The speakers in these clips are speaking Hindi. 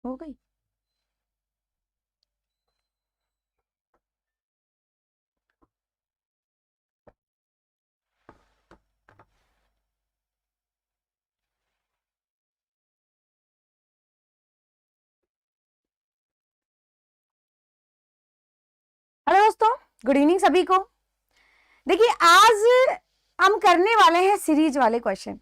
हो गई। हेलो दोस्तों, गुड इवनिंग सभी को। देखिए आज हम करने वाले हैं सीरीज वाले क्वेश्चन।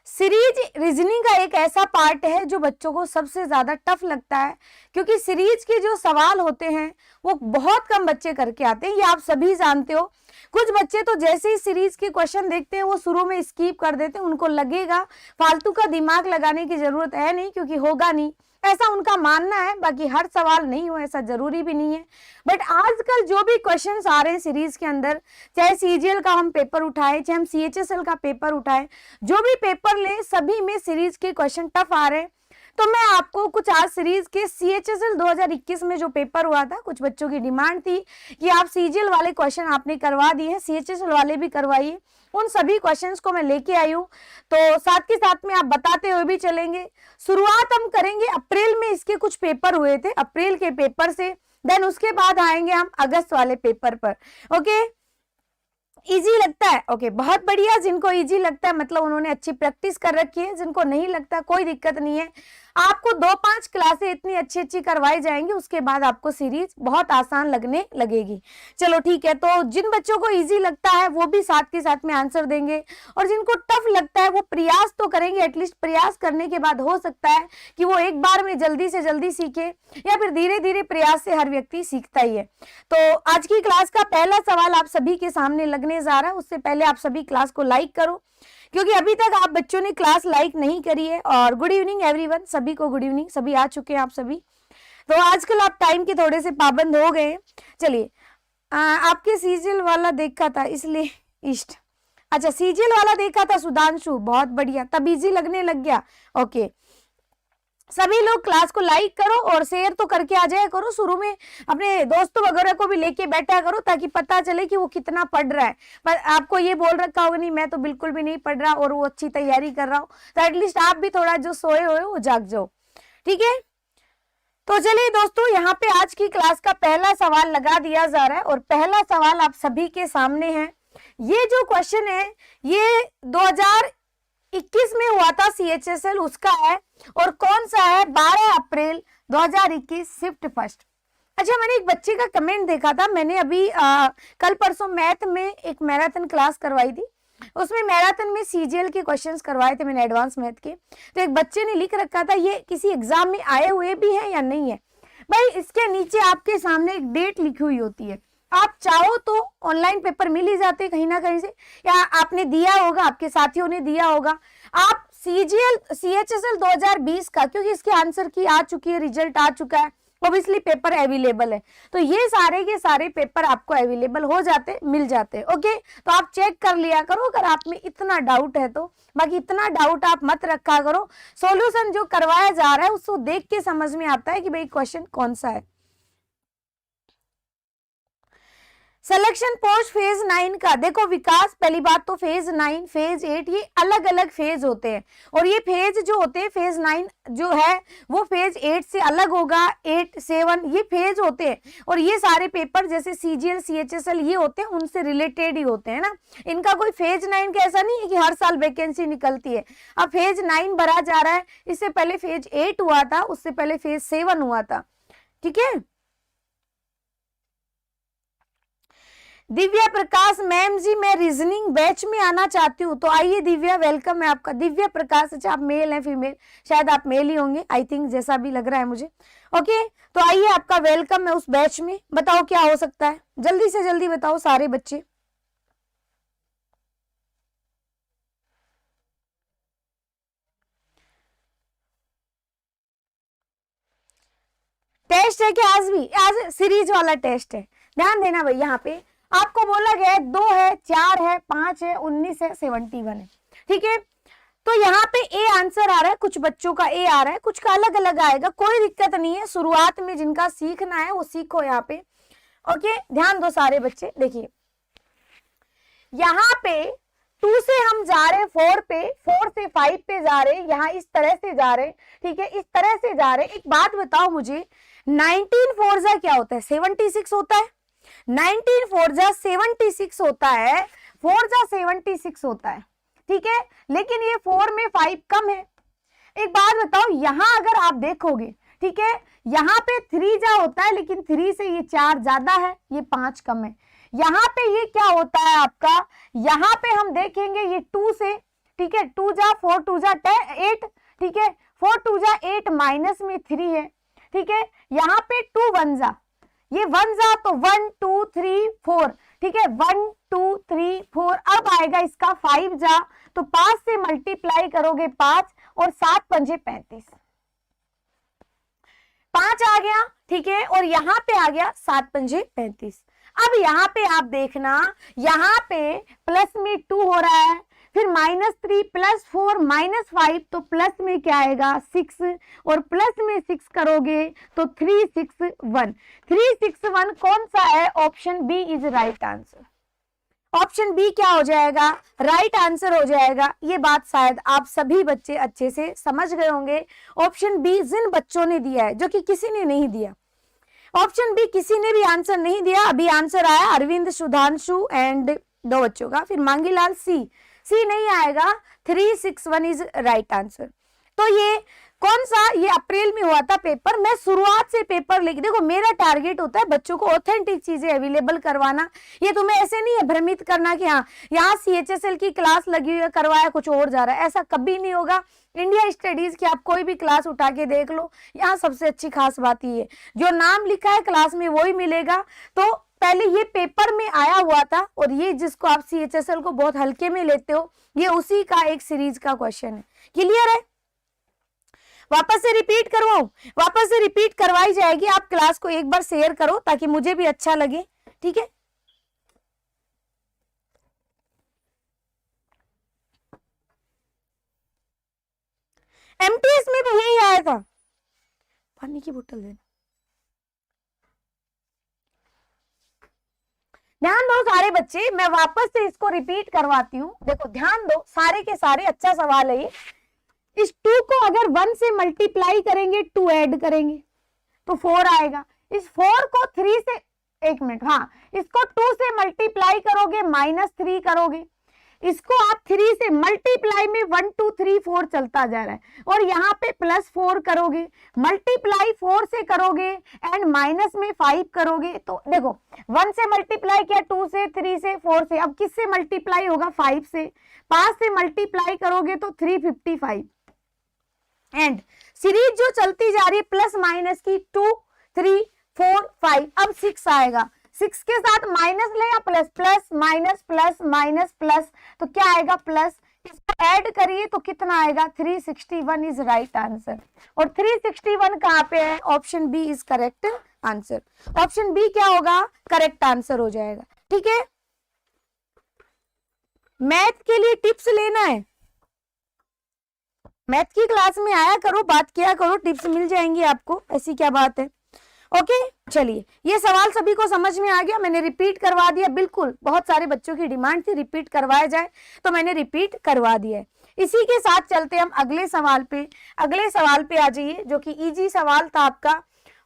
सीरीज रीजनिंग का एक ऐसा पार्ट है जो बच्चों को सबसे ज्यादा टफ लगता है, क्योंकि सीरीज के जो सवाल होते हैं वो बहुत कम बच्चे करके आते हैं, ये आप सभी जानते हो। कुछ बच्चे तो जैसे ही सीरीज के क्वेश्चन देखते हैं वो शुरू में स्किप कर देते हैं, उनको लगेगा फालतू का दिमाग लगाने की जरूरत है नहीं, क्योंकि होगा नहीं, ऐसा उनका मानना है। बाकी हर सवाल नहीं हो ऐसा जरूरी भी नहीं है। बट आजकल जो भी क्वेश्चंस आ रहे हैं सीरीज के अंदर, चाहे सीजीएल का हम पेपर उठाए, चाहे हम सीएचएसएल का पेपर उठाए, जो भी पेपर ले सभी में सीरीज के क्वेश्चन टफ आ रहे हैं। तो मैं आपको कुछ आज सीरीज के सीएचएसएल 2021 में जो पेपर हुआ था, कुछ बच्चों की डिमांड थी कि आप सीजीएल वाले क्वेश्चन आपने करवा दिए हैं, सीएचएसएल वाले भी करवाइए, उन सभी क्वेश्चंस को मैं लेके आई हूँ। तो साथ के साथ में आप बताते हुए भी चलेंगे। शुरुआत हम करेंगे अप्रैल में, इसके कुछ पेपर हुए थे अप्रैल के पेपर से, देन उसके बाद आएंगे हम अगस्त वाले पेपर पर। ओके, इजी लगता है? ओके, बहुत बढ़िया। जिनको इजी लगता है मतलब उन्होंने अच्छी प्रैक्टिस कर रखी है, जिनको नहीं लगता कोई दिक्कत नहीं है। आपको 2-5 क्लासें इतनी अच्छी अच्छी करवाई जाएंगी, उसके बाद आपको सीरीज बहुत आसान लगने लगेगी। चलो ठीक है, तो जिन बच्चों को इजी लगता है वो भी साथ के साथ में आंसर देंगे, और जिनको टफ लगता है वो प्रयास तो करेंगे। एटलीस्ट प्रयास करने के बाद हो सकता है कि वो एक बार में जल्दी से जल्दी सीखे, या फिर धीरे धीरे प्रयास से हर व्यक्ति सीखता ही है। तो आज की क्लास का पहला सवाल आप सभी के सामने लगने जा रहा है। उससे पहले आप सभी क्लास को लाइक करो, क्योंकि अभी तक आप बच्चों ने क्लास लाइक नहीं करी है। और गुड इवनिंग एवरीवन, सभी को गुड इवनिंग, सभी आ चुके हैं आप सभी। तो आजकल आप टाइम के थोड़े से पाबंद हो गए। चलिए, आपके सीजीएल वाला देखा था इसलिए ईस्ट, अच्छा सीजीएल वाला देखा था सुधांशु, बहुत बढ़िया, तब इजी लगने लग गया। ओके, सभी लोग क्लास को लाइक करो और शेयर तो करके आ जाया करो। शुरू में अपने दोस्तों वगैरह को भी लेके बैठा करो, ताकि पता चले कि वो कितना पढ़ रहा है। पर आपको ये बोल रखा होगा नहीं मैं तो बिल्कुल भी नहीं पढ़ रहा और वो अच्छी तैयारी कर रहा हूँ, तो एटलीस्ट आप भी थोड़ा जो सोए हुए वो जाग जाओ, ठीक है। तो चलिए दोस्तों, यहाँ पे आज की क्लास का पहला सवाल लगा दिया जा रहा है, और पहला सवाल आप सभी के सामने है। ये जो क्वेश्चन है ये 2021 में हुआ था सीएचएसएल, उसका है, और कौन सा है, 12 अप्रैल 2021 शिफ्ट फर्स्ट। अच्छा, मैंने एक बच्चे का कमेंट देखा था, मैंने अभी कल परसों मैथ में एक मैराथन क्लास करवाई थी, उसमें मैराथन में सीजीएल के क्वेश्चंस करवाए थे मैंने, एडवांस मैथ के। तो एक बच्चे ने लिख रखा था ये किसी एग्जाम में आए हुए भी हैं या नहीं है। भाई इसके नीचे आपके सामने एक डेट लिखी हुई होती है, आप चाहो तो ऑनलाइन पेपर मिल ही जाते कहीं ना कहीं से, या आपने दिया होगा, आपके साथियों ने दिया होगा। आप सीजीएल सीएचएसएल 2020 का, क्योंकि इसके आंसर की आ चुकी है, रिजल्ट आ चुका है, ऑब्वियसली पेपर अवेलेबल है, तो ये सारे के सारे पेपर आपको अवेलेबल हो जाते, मिल जाते। ओके, तो आप चेक कर लिया करो अगर आप में इतना डाउट है तो। बाकी इतना डाउट आप मत रखा करो, सॉल्यूशन जो करवाया जा रहा है उसको देख के समझ में आता है कि भाई क्वेश्चन कौन सा है। सिलेक्शन पोस्ट फेज 9 का देखो विकास, पहली बात तो फेज 9 फेज 8 ये अलग अलग फेज होते हैं, और ये फेज जो होते हैं फेज 9 जो है वो फेज 8 से अलग होगा, 8 7 ये फेज होते हैं। और ये सारे पेपर जैसे सीजीएल सीएचएसएल ये होते हैं उनसे रिलेटेड ही होते हैं ना, इनका कोई फेज 9 का ऐसा नहीं है कि हर साल वैकेंसी निकलती है। अब फेज 9 भरा जा रहा है, इससे पहले फेज 8 हुआ था, उससे पहले फेज 7 हुआ था, ठीक है। दिव्या प्रकाश मैम जी, मैं रीजनिंग बैच में आना चाहती हूँ, तो आइए दिव्या, वेलकम है आपका। दिव्या प्रकाश, अच्छा आप मेल हैं फीमेल, शायद आप मेल ही होंगे आई थिंक, जैसा भी लग रहा है मुझे। ओके, तो आइए आपका वेलकम है उस बैच में। बताओ क्या हो सकता है, जल्दी से जल्दी बताओ सारे बच्चे। टेस्ट है क्या आज भी? आज सीरीज वाला टेस्ट है, ध्यान देना भाई। यहाँ पे आपको बोला गया है 2 है, 4 है, 5 है, 19 है, 71 है, ठीक है। तो यहाँ पे ए आंसर आ रहा है, कुछ बच्चों का ए आ रहा है, कुछ का अलग अलग आएगा, कोई दिक्कत नहीं है। शुरुआत में जिनका सीखना है वो सीखो यहाँ पे। ओके, ध्यान दो सारे बच्चे। देखिए यहाँ पे 2 से हम जा रहे हैं 4 पे, 4 से 5 पे जा रहे, यहाँ इस तरह से जा रहे, ठीक है, इस तरह से जा रहे। एक बात बताओ मुझे, 19 4 जा क्या होता है? 76 होता है। 19 4 जा 76 होता है, 4 जा 76 होता है, ठीक है, लेकिन ये 4 में 5 कम है। एक बात बताओ, यहां अगर आप देखोगे, ठीक है, यहाँ पे 3 जा होता है, लेकिन 3 से ये 4 ज्यादा है, ये 5 कम है। यहाँ पे ये क्या होता है आपका, यहाँ पे हम देखेंगे ये 2 से, ठीक है, 2 जा 4 2 जा 8, ठीक है, 4 2 जा 8 माइनस में 3 है, ठीक है, यहाँ पे 2 1 जा, ये 1 जा तो 1 2 3 4, ठीक है, 1 2 3 4। अब आएगा इसका 5 जा, तो 5 से मल्टीप्लाई करोगे 5 और 7 पंजे 35, 5 आ गया, ठीक है, और यहाँ पे आ गया 7 पंजे 35। अब यहाँ पे आप देखना, यहाँ पे प्लस में 2 हो रहा है, फिर -3 + 4 -5, तो प्लस में क्या आएगा 6, और प्लस में 6 करोगे तो 3 6 1, 3 6 1 कौन सा है? Option B is right answer. Option B क्या हो जाएगा? राइट आंसर हो जाएगा। ये बात शायद आप सभी बच्चे अच्छे से समझ गए होंगे। ऑप्शन बी जिन बच्चों ने दिया है, जो कि किसी ने नहीं दिया, ऑप्शन बी किसी ने भी आंसर नहीं दिया। अभी आंसर आया अरविंद, सुधांशु एंड 2 बच्चों का, फिर मांगीलाल सी नहीं आएगा, 3 6 1 इज राइट आंसर। तो ये कौन सा, ये अप्रैल में हुआ था पेपर। मैं शुरुआत से पेपर लेके, देखो मेरा टारगेट होता है बच्चों को ऑथेंटिक चीजें अवेलेबल करवाना। ये तुम्हें ऐसे नहीं है भ्रमित करना कि हाँ यहाँ CHSL की क्लास लगी हुई है, करवाया कुछ और जा रहा है, ऐसा कभी नहीं होगा। इंडिया स्टडीज की आप कोई भी क्लास उठा के देख लो, यहाँ सबसे अच्छी खास बात ये है जो नाम लिखा है क्लास में वही मिलेगा। तो पहले ये पेपर में आया हुआ था, और ये जिसको आप CHSL को बहुत हल्के में लेते हो, ये उसी का एक सीरीज का क्वेश्चन है। क्लियर है? वापस से रिपीट करवाऊं? वापस से रिपीट करवाई जाएगी। आप क्लास को एक बार शेयर करो ताकि मुझे भी अच्छा लगे, ठीक है। MTS में भी यही आया था। पानी की बोतल देना। ध्यान दो सारे बच्चे, मैं वापस से इसको रिपीट करवाती हूँ। देखो ध्यान दो, सारे के सारे अच्छा सवाल है ये। इस 2 को अगर 1 से मल्टीप्लाई करेंगे, 2 ऐड करेंगे तो 4 आएगा। इस 4 को 3 से, एक मिनट, हाँ, इसको 2 से मल्टीप्लाई करोगे, -3 करोगे, इसको आप 3 से मल्टीप्लाई में 1 2 3 4 चलता जा रहा है, और यहाँ पे +4 करोगे, मल्टीप्लाई 4 से करोगे एंड माइनस में 5 करोगे। तो देखो 1 से मल्टीप्लाई किया, 2 से, 3 से, 4 से, अब किससे मल्टीप्लाई होगा? 5 से। 5 से मल्टीप्लाई करोगे तो 355, एंड सीरीज जो चलती जा रही है प्लस माइनस की 2 3 4 5, अब 6 आएगा। 6 के साथ माइनस ले या plus, plus minus plus minus plus, तो क्या आएगा? प्लस। इसको ऐड करिए तो कितना आएगा? 361 इज राइट आंसर। और 361 कहाँ पे है? Option B is correct answer. Option B क्या होगा? करेक्ट आंसर हो जाएगा, ठीक है। मैथ के लिए टिप्स लेना है, मैथ की क्लास में आया करो, बात किया करो, टिप्स मिल जाएंगी आपको, ऐसी क्या बात है। ओके, चलिए, ये सवाल सभी को समझ में आ गया, मैंने रिपीट करवा दिया। बिल्कुल, बहुत सारे बच्चों की डिमांड थी रिपीट करवाया जाए, तो मैंने रिपीट करवा दिया है। इसी के साथ चलते हम अगले सवाल पे। अगले सवाल पे आ जाइए, जो कि इजी सवाल था आपका,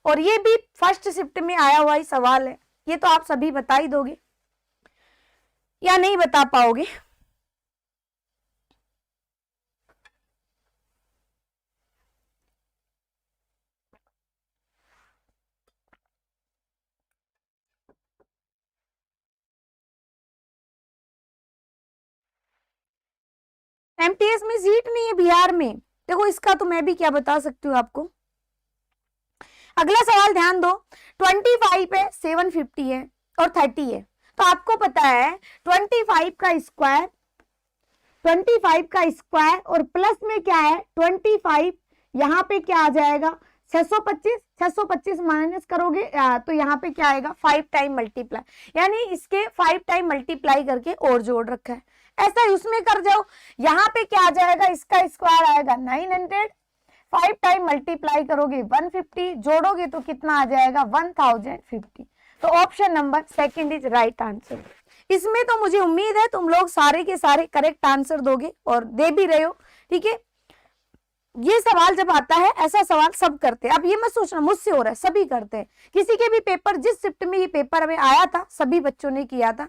और ये भी फर्स्ट शिफ्ट में आया हुआ ही सवाल है। ये तो आप सभी बता ही दोगे या नहीं बता पाओगे? MTS में सीट नहीं है बिहार में, देखो इसका तो मैं भी क्या बता सकती हूँ आपको। अगला सवाल ध्यान दो, 25 है, 750 है और 30 है, तो आपको पता है 25 का स्क्वायर, 25 का स्क्वायर और प्लस में क्या है 25, यहाँ पे क्या आ जाएगा 625, 625 माइनस करोगे तो यहाँ पे क्या आएगा 5 टाइम मल्टीप्लाई, यानी इसके 5 टाइम मल्टीप्लाई करके और जोड़ रखा है। ऐसा ही उसमें कर जाओ, यहाँ पे क्या आ जाएगा, इसका स्क्वायर आएगा 900, 5 टाइम मल्टीप्लाई करोगे 150, जोड़ोगे तो कितना आ जाएगा 1050। तो option number second is right answer. इसमें तो मुझे उम्मीद है तुम लोग सारे के सारे करेक्ट आंसर दोगे और दे भी रहे हो, ठीक है, ये सवाल जब आता है, ऐसा सवाल सब करते हैं। अब ये मत सोचना मुझसे हो रहा है, सभी करते हैं। किसी के भी पेपर, जिस शिफ्ट में ये पेपर हमें आया था, सभी बच्चों ने किया था।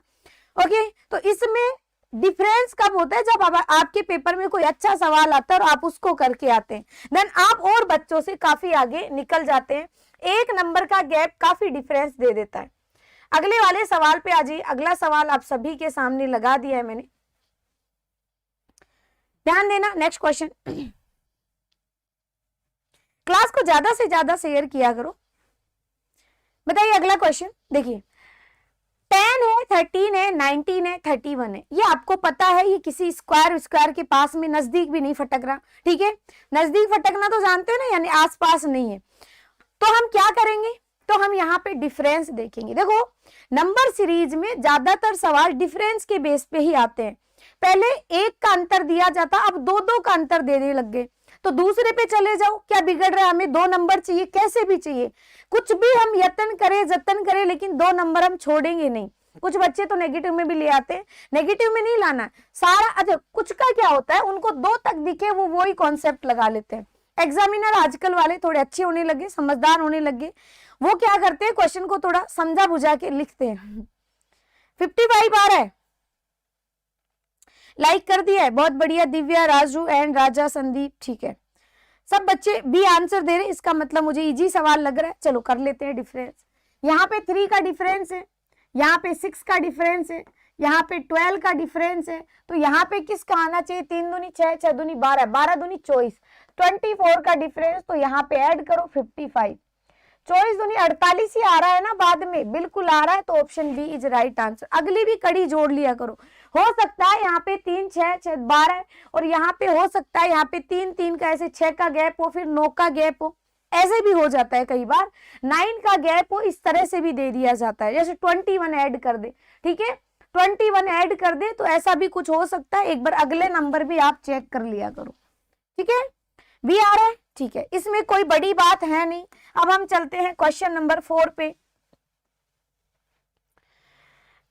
ओके, तो इसमें डिफरेंस कब होता है, जब आपके पेपर में कोई अच्छा सवाल आता है और आप उसको करके आते हैं, देन आप और बच्चों से काफी आगे निकल जाते हैं। 1 नंबर का गैप काफी डिफरेंस दे देता है। अगले वाले सवाल पे आ जाइए। अगला सवाल आप सभी के सामने लगा दिया है मैंने, ध्यान देना। नेक्स्ट क्वेश्चन, क्लास को ज्यादा से ज्यादा शेयर किया करो। बताइए अगला क्वेश्चन, देखिए 10 है, 13 है, 19 है, 31 है। ये आपको पता है, ये किसी स्क्वायर के पास में नजदीक भी नहीं फटक रहा, ठीक है। नजदीक फटकना तो जानते हो ना, यानी आसपास नहीं है। तो हम क्या करेंगे, तो हम यहाँ पे डिफरेंस देखेंगे। देखो नंबर सीरीज में ज्यादातर सवाल डिफरेंस के बेस पे ही आते हैं। पहले 1 का अंतर दिया जाता, अब 2-2 का अंतर देने लग गए। तो दूसरे पे चले जाओ, क्या बिगड़ रहा है, हमें 2 नंबर चाहिए, कैसे भी चाहिए, कुछ भी हम जतन करें, लेकिन 2 नंबर हम छोड़ेंगे नहीं। कुछ बच्चे तो नेगेटिव में भी ले आते हैं, नेगेटिव में नहीं लाना सारा। अच्छा, कुछ का क्या होता है, उनको 2 तक दिखे वो ही कॉन्सेप्ट लगा लेते हैं। एग्जामिनर आजकल वाले थोड़े अच्छे होने लगे, समझदार होने लगे, वो क्या करते हैं, क्वेश्चन को थोड़ा समझा बुझा के लिखते हैं। 55 आ रहा है, लाइक कर दिया है, बहुत बढ़िया। दिव्या, राजू एंड राजा, संदीप, ठीक है, सब बच्चे बी आंसर दे रहे हैं, इसका मतलब मुझे इजी सवाल लग रहा है। चलो कर लेते हैं डिफरेंस। यहाँ पे 3 का डिफरेंस है, यहाँ पे 6 का डिफरेंस है, यहाँ पे 12 का डिफरेंस है। तो यहाँ पे किसका आना चाहिए, 3 दूनी 6, 6 दूनी 12, 12 दूनी 24, 24 का डिफरेंस। तो यहाँ पे ऐड करो 55, 24 दूनी 48 ही आ रहा है ना बाद में, बिल्कुल आ रहा है। तो option B is right answer. अगली भी कड़ी जोड़ लिया करो, हो सकता है यहाँ पे 3, 6, 6, 12 और यहाँ पे हो सकता है यहाँ पे 3, 3 का ऐसे 6 का गैप हो, फिर 9 का गैप हो, ऐसे भी हो जाता है कई बार। 9 का गैप हो, इस तरह से भी दे दिया जाता है, जैसे 21 ऐड कर दे, ठीक है, 21 ऐड कर दे, तो ऐसा भी कुछ हो सकता है। एक बार अगले नंबर भी आप चेक कर लिया करो, ठीक है। भी आ रहा है, ठीक है, इसमें कोई बड़ी बात है नहीं। अब हम चलते हैं क्वेश्चन नंबर 4 पे।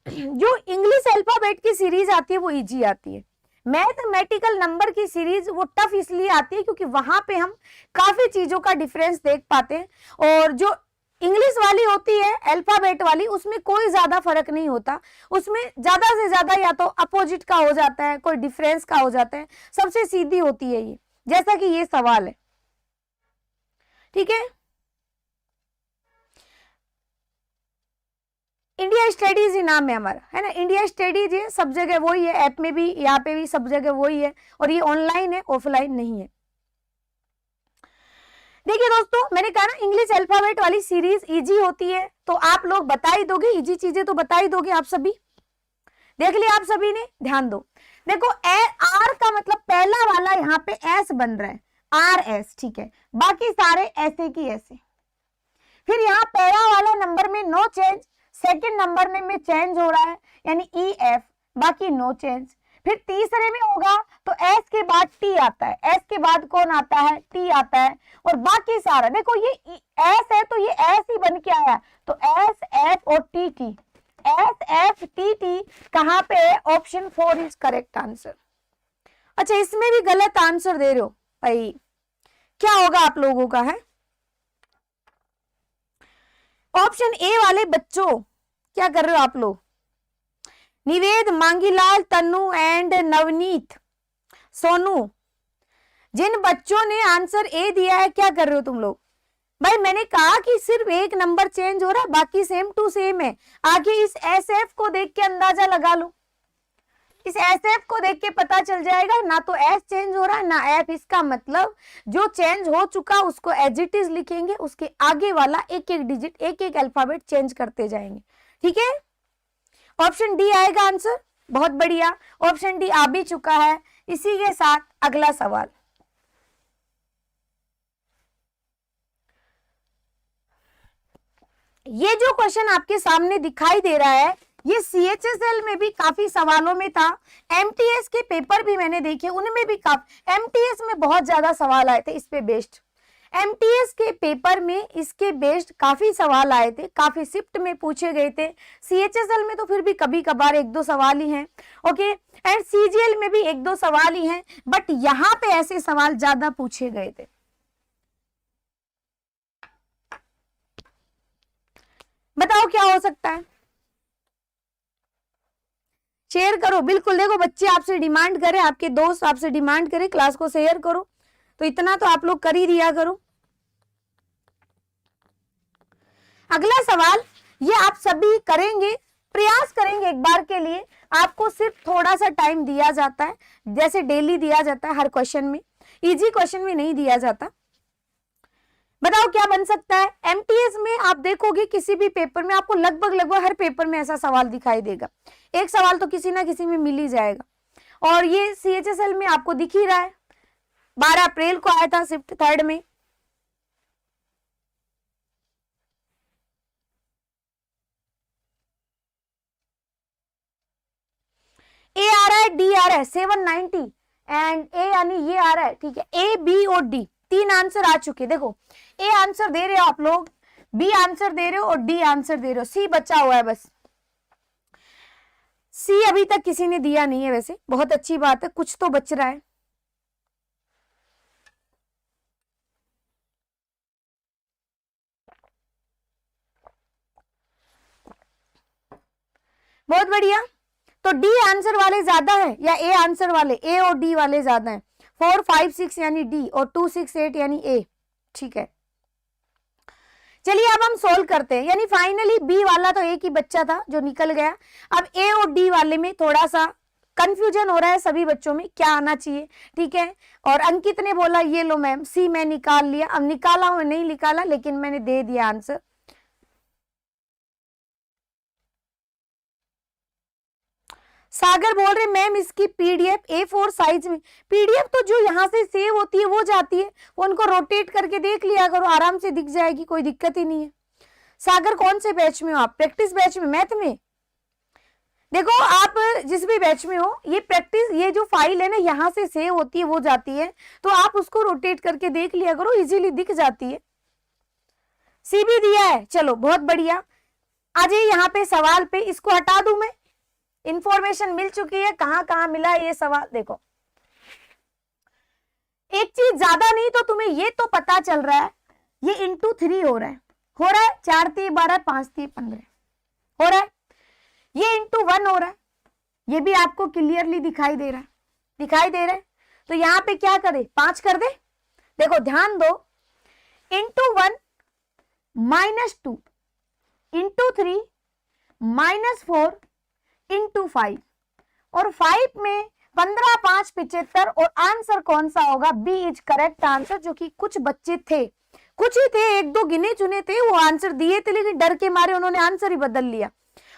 जो इंग्लिश अल्फाबेट की सीरीज आती है वो इजी आती है। मैथमेटिकल नंबर की सीरीज वो टफ इसलिए आती है क्योंकि वहां पे हम काफी चीजों का डिफरेंस देख पाते हैं। और जो इंग्लिश वाली होती है अल्फाबेट वाली, उसमें कोई ज्यादा फर्क नहीं होता, उसमें ज्यादा से ज्यादा या तो अपोजिट का हो जाता है, कोई डिफरेंस का हो जाता है, सबसे सीधी होती है ये, जैसा कि ये सवाल है, ठीक है। इंडिया स्टडीज ही नाम है हमारा, है ना, इंडिया स्टडीज, ये सब जगह वही है, ऐप में भी, यहाँ पे भी सब जगह वही है, और ये ऑनलाइन है, ऑफलाइन नहीं है। देखिए दोस्तों, मैंने कहा ना इंग्लिश अल्फाबेट वाली सीरीज इजी होती है, तो आप लोग बता ही दोगे, इजी चीजें तो बता ही दोगे आप सभी। देख लिया आप सभी ने, ध्यान दो। देखो आर का मतलब पहला वाला यहाँ पे एस बन रहा है, आर एस, ठीक है, बाकी सारे ऐसे की ऐसे। फिर यहाँ पहला वाला नंबर में नो चेंज, सेकंड नंबर में चेंज हो रहा है, यानी ई एफ, बाकी नो चेंज। फिर तीसरे में होगा तो एस के बाद टी आता है, एस के बाद कौन आता है, टी आता है, और बाकी सारा देखो ये एस है तो ये एस ही बन के आया, तो एस एफ और T T, S F T T कहां पे है, ऑप्शन 4 इज करेक्ट आंसर। अच्छा, इसमें भी गलत आंसर दे रहे हो भाई, क्या होगा आप लोगों का, है ऑप्शन ए वाले बच्चों, क्या कर रहे हो आप लोग, निवेद, मांगीलाल, तन्नू एंड नवनीत, सोनू, जिन बच्चों ने आंसर ए दिया है, क्या कर रहे हो तुम लोग भाई। मैंने कहा कि सिर्फ एक नंबर चेंज हो रहा है, बाकी सेम टू सेम है। आगे इस एसएफ को देख के अंदाजा लगा लो, इस एसएफ को देख के पता चल जाएगा, ना तो एस चेंज हो रहा है ना एफ, इसका मतलब जो चेंज हो चुका उसको एज इट इज लिखेंगे, उसके आगे वाला एक एक डिजिट, एक एक अल्फाबेट चेंज करते जाएंगे, ठीक है। ऑप्शन डी आएगा आंसर, बहुत बढ़िया, ऑप्शन डी आ भी चुका है। इसी के साथ अगला सवाल, ये जो क्वेश्चन आपके सामने दिखाई दे रहा है, ये सीएचएसएल में भी काफी सवालों में था, एमटीएस के पेपर भी मैंने देखे, उनमें भी काफी, एमटीएस में बहुत ज्यादा सवाल आए थे इस पे बेस्ड। एमटीएस के पेपर में इसके बेस्ड काफी सवाल आए थे, काफी शिफ्ट में पूछे गए थे। सीएचएसएल में तो फिर भी कभी कभार एक दो सवाल ही हैं, ओके, एंड सीजीएल में भी एक दो सवाल ही हैं, बट यहाँ पे ऐसे सवाल ज्यादा पूछे गए थे। बताओ क्या हो सकता है, शेयर करो बिल्कुल। देखो बच्चे आपसे डिमांड करें, आपके दोस्त आपसे डिमांड करें क्लास को शेयर करो, तो इतना तो आप लोग कर ही दिया करो। अगला सवाल ये आप सभी करेंगे, प्रयास करेंगे एक बार के लिए, आपको सिर्फ थोड़ा सा टाइम दिया जाता है, जैसे डेली दिया जाता है हर क्वेश्चन में, इजी क्वेश्चन में नहीं दिया जाता। बताओ क्या बन सकता है। एमटीएस में आप देखोगे किसी भी पेपर में आपको लगभग हर पेपर में ऐसा सवाल दिखाई देगा, एक सवाल तो किसी ना किसी में मिल ही जाएगा। और ये सीएचएसएल में आपको दिख ही रहा है, 12 अप्रैल को आया था शिफ्ट 3rd में। ए आ रहा है, डी आ रहा है 790 एंड ए यानी ये आ रहा है, ठीक है। ए बी और डी 3 आंसर आ चुके। देखो ए आंसर दे रहे हो आप लोग, बी आंसर दे रहे हो और डी आंसर दे रहे हो, सी बचा हुआ है बस। सी अभी तक किसी ने दिया नहीं है, वैसे बहुत अच्छी बात है, कुछ तो बच रहा है। बहुत बढ़िया। तो डी आंसर वाले ज्यादा है या ए आंसर वाले, ए और डी वाले ज्यादा है। 4, 5, 6 यानी डी और 2, 6, 8 यानी ए, ठीक है। चलिए अब हम सोल्व करते हैं, यानी फाइनली बी वाला तो एक ही बच्चा था जो निकल गया। अब ए और डी वाले में थोड़ा सा कंफ्यूजन हो रहा है सभी बच्चों में, क्या आना चाहिए, ठीक है। और अंकित ने बोला ये लो मैम सी मैं निकाल लिया, अब निकाला हूं नहीं निकाला, लेकिन मैंने दे दिया आंसर। सागर बोल रहे मैम इसकी पीडीएफ A4 साइज में, पीडीएफ तो जो यहाँ से सेव होती है वो जाती है, वो उनको रोटेट करके देख लिया करो, आराम से दिख जाएगी, कोई दिक्कत ही नहीं है। सागर कौन से बैच में हो आप, प्रैक्टिस बैच में, मैथ में। देखो आप जिस भी बैच में हो, ये प्रैक्टिस, ये जो फाइल है ना यहाँ से सेव होती है वो जाती है, तो आप उसको रोटेट करके देख लिया करो, इजीली दिख जाती है। सी भी दिया है, चलो बहुत बढ़िया। आ जाइए यहाँ पे सवाल पे, इसको हटा दूं मैं, इंफॉर्मेशन मिल चुकी है, कहां कहां मिला है ये सवाल। देखो एक चीज ज्यादा नहीं तो तुम्हें ये तो पता चल रहा है, ये इंटू 3 हो रहा है, 4 3 12 5 3 15 हो रहा है, ये इंटू 1 हो रहा है, ये भी आपको क्लियरली दिखाई दे रहा है, दिखाई दे रहा है। तो यहाँ पे क्या करे, 5 कर दे। देखो ध्यान दो, इंटू 1 -2 इंटू 3 -4 इंटू 5 और 5 में 15 5 75 और आंसर कौन सा होगा, बी इज करेक्ट आंसर। जो कि कुछ बच्चे थे, कुछ ही थे, एक दो गिने चुने थे, वो आंसर दिए थे लेकिन डर के मारे उन्होंने आंसर ही बदल लिया।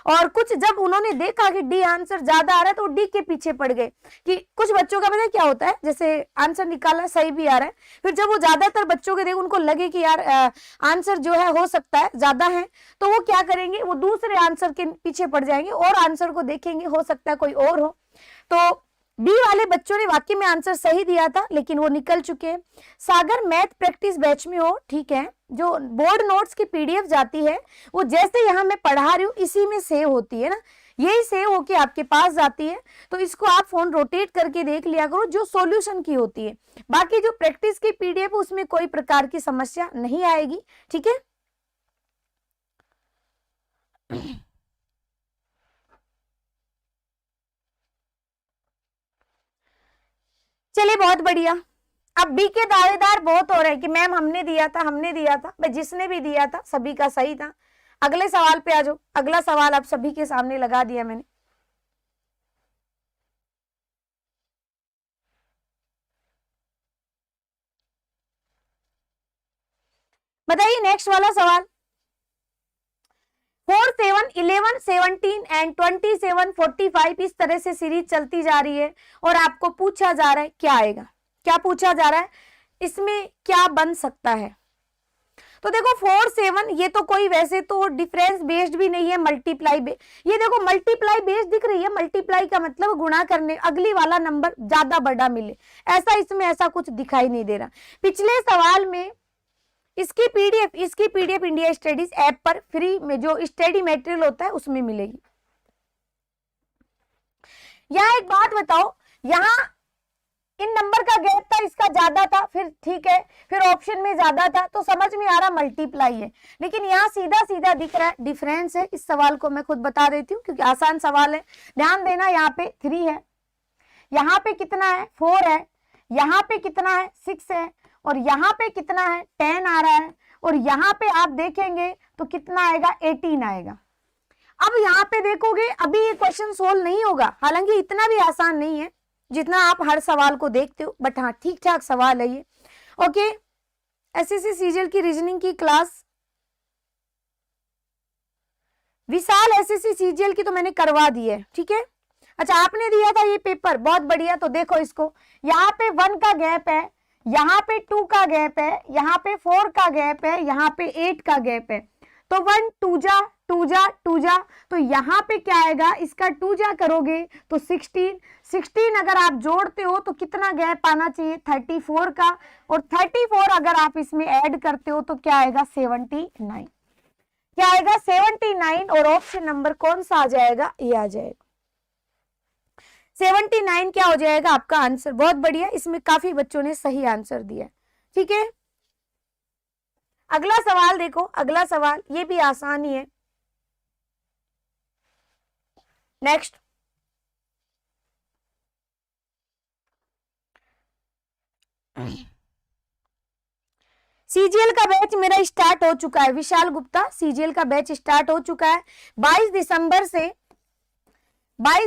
और कुछ जब उन्होंने देखा कि डी आंसर ज्यादा आ रहा है तो डी के पीछे पड़ गए। कि कुछ बच्चों का पता है क्या होता है, जैसे आंसर निकाला सही भी आ रहा है, फिर जब वो ज्यादातर बच्चों के देख उनको लगे कि यार आंसर जो है हो सकता है ज्यादा है, तो वो क्या करेंगे, वो दूसरे आंसर के पीछे पड़ जाएंगे और आंसर को देखेंगे, हो सकता है कोई और हो। तो बी वाले बच्चों ने वाकई में आंसर सही दिया था लेकिन वो निकल चुके हैं। सागर मैथ प्रैक्टिस बैच में हो, ठीक है, जो बोर्ड नोट्स की पीडीएफ जाती है वो जैसे यहाँ मैं पढ़ा रही हूँ इसी में सेव होती है ना, यही सेव होके आपके पास जाती है। तो इसको आप फोन रोटेट करके देख लिया करो, जो सॉल्यूशन की होती है। बाकी जो प्रैक्टिस की पीडीएफ उसमें कोई प्रकार की समस्या नहीं आएगी, ठीक है। चलिए बहुत बढ़िया। अब बी के दावेदार बहुत हो रहे हैं कि मैम हमने दिया था, हमने दिया था। भाई जिसने भी दिया था सभी का सही था। अगले सवाल पे आ जाओ, अगला सवाल आप सभी के सामने लगा दिया मैंने। बताइए नेक्स्ट वाला सवाल। 4 7 11 17 एंड 27 45 इस तरह से सीरीज चलती जा रही है और आपको पूछा जा रहा है क्या आएगा, क्या पूछा जा रहा है, इसमें क्या बन सकता है। तो देखो 4 7 ये तो कोई वैसे तो डिफरेंस बेस्ड भी नहीं है, मल्टीप्लाई ये देखो मल्टीप्लाई बेस्ड दिख रही है, मल्टीप्लाई का मतलब गुणा करने, अगली वाला नंबर ज्यादा बड़ा मिले, ऐसा इसमें ऐसा कुछ दिखाई नहीं दे रहा। पिछले सवाल में इसकी पीडीएफ इंडिया स्टडीज ऐप पर फ्री में जो स्टडी मटेरियल होता है उसमें मिलेगी। यहाँ एक बात बताओ, यहाँ इन नंबर का गैप था, इसका ज्यादा था, फिर ठीक है, फिर ऑप्शन में ज्यादा था तो समझ में आ रहा मल्टीप्लाई है, लेकिन यहाँ सीधा सीधा दिख रहा है डिफरेंस है। इस सवाल को मैं खुद बता देती हूँ क्योंकि आसान सवाल है। ध्यान देना, यहाँ पे 3 है, यहाँ पे कितना है 4 है, यहाँ पे कितना है 6 है, और यहाँ पे कितना है 10 आ रहा है, और यहाँ पे आप देखेंगे तो कितना आएगा 18 आएगा। अब यहाँ पे देखोगे अभी ये क्वेश्चन सोल्व नहीं होगा, हालांकि इतना भी आसान नहीं है जितना आप हर सवाल को देखते हो, बट हाँ ठीक ठाक सवाल है ये। ओके, एसएससी सीजीएल की रीजनिंग की क्लास, विशाल एसएससी सीजीएल की तो मैंने करवा दी है, ठीक है। अच्छा, आपने दिया था ये पेपर, बहुत बढ़िया। तो देखो इसको, यहाँ पे 1 का गैप है, यहाँ पे 2 का गैप है, यहाँ पे 4 का गैप है, यहाँ पे 8 का गैप है, तो 1 2 जा 2 जा 2 जा, तो यहाँ पे क्या आएगा, इसका 2 जा करोगे तो 16 अगर आप जोड़ते हो तो कितना गैप आना चाहिए 34 का, और 34 अगर आप इसमें ऐड करते हो तो क्या आएगा 79, क्या आएगा 79, और ऑप्शन नंबर कौन सा आ जाएगा, ये आ जाएगा 79 क्या हो जाएगा आपका आंसर। बहुत बढ़िया, इसमें काफी बच्चों ने सही आंसर दिया, ठीक है। अगला सवाल देखो, अगला सवाल ये भी आसान ही है। नेक्स्ट, सीजीएल का बैच मेरा स्टार्ट हो चुका है, विशाल गुप्ता, सीजीएल का बैच स्टार्ट हो चुका है 22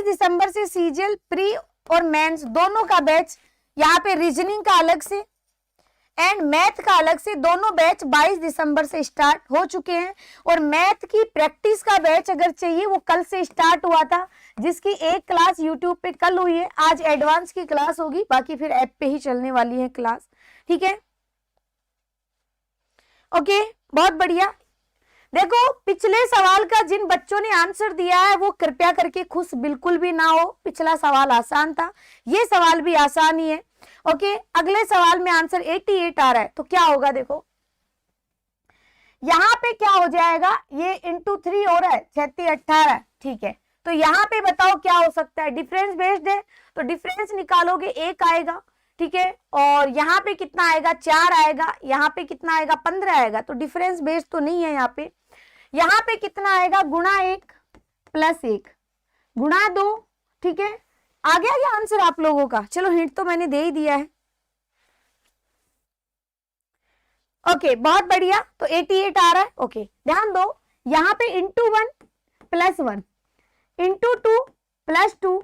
दिसंबर से सीजीएल प्री और मेंस दोनों का बैच, यहाँ पे रीजनिंग का अलग से एंड मैथ का अलग से, दोनों बैच 22 दिसंबर से स्टार्ट हो चुके हैं। और मैथ की प्रैक्टिस का बैच अगर चाहिए वो कल से स्टार्ट हुआ था, जिसकी एक क्लास यूट्यूब पे कल हुई है, आज एडवांस की क्लास होगी, बाकी फिर ऐप पे ही चलने वाली है क्लास, ठीक है। ओके, बहुत बढ़िया। देखो, पिछले सवाल का जिन बच्चों ने आंसर दिया है वो कृपया करके खुश बिल्कुल भी ना हो, पिछला सवाल आसान था, ये सवाल भी आसान ही है। ओके, अगले सवाल में आंसर 88 आ रहा है, तो क्या होगा देखो, यहाँ पे क्या हो जाएगा, ये इंटू 3 हो रहा है, 36 18, ठीक है। तो यहाँ पे बताओ क्या हो सकता है, डिफरेंस बेस्ड है तो डिफरेंस निकालोगे 1 आएगा, ठीक है, और यहाँ पे कितना आएगा 4 आएगा, यहाँ पे कितना आएगा 15 आएगा, तो डिफरेंस बेस्ड तो नहीं है यहाँ पे। यहाँ पे कितना आएगा, गुणा 1 प्लस 1 गुणा 2, ठीक है। आ गया क्या आंसर आप लोगों का, चलो हिंट तो मैंने दे ही दिया है। ओके, बहुत बढ़िया, तो 88 आ रहा है। ओके, ध्यान दो, यहाँ पे into 1 plus 1, into 2 plus 2,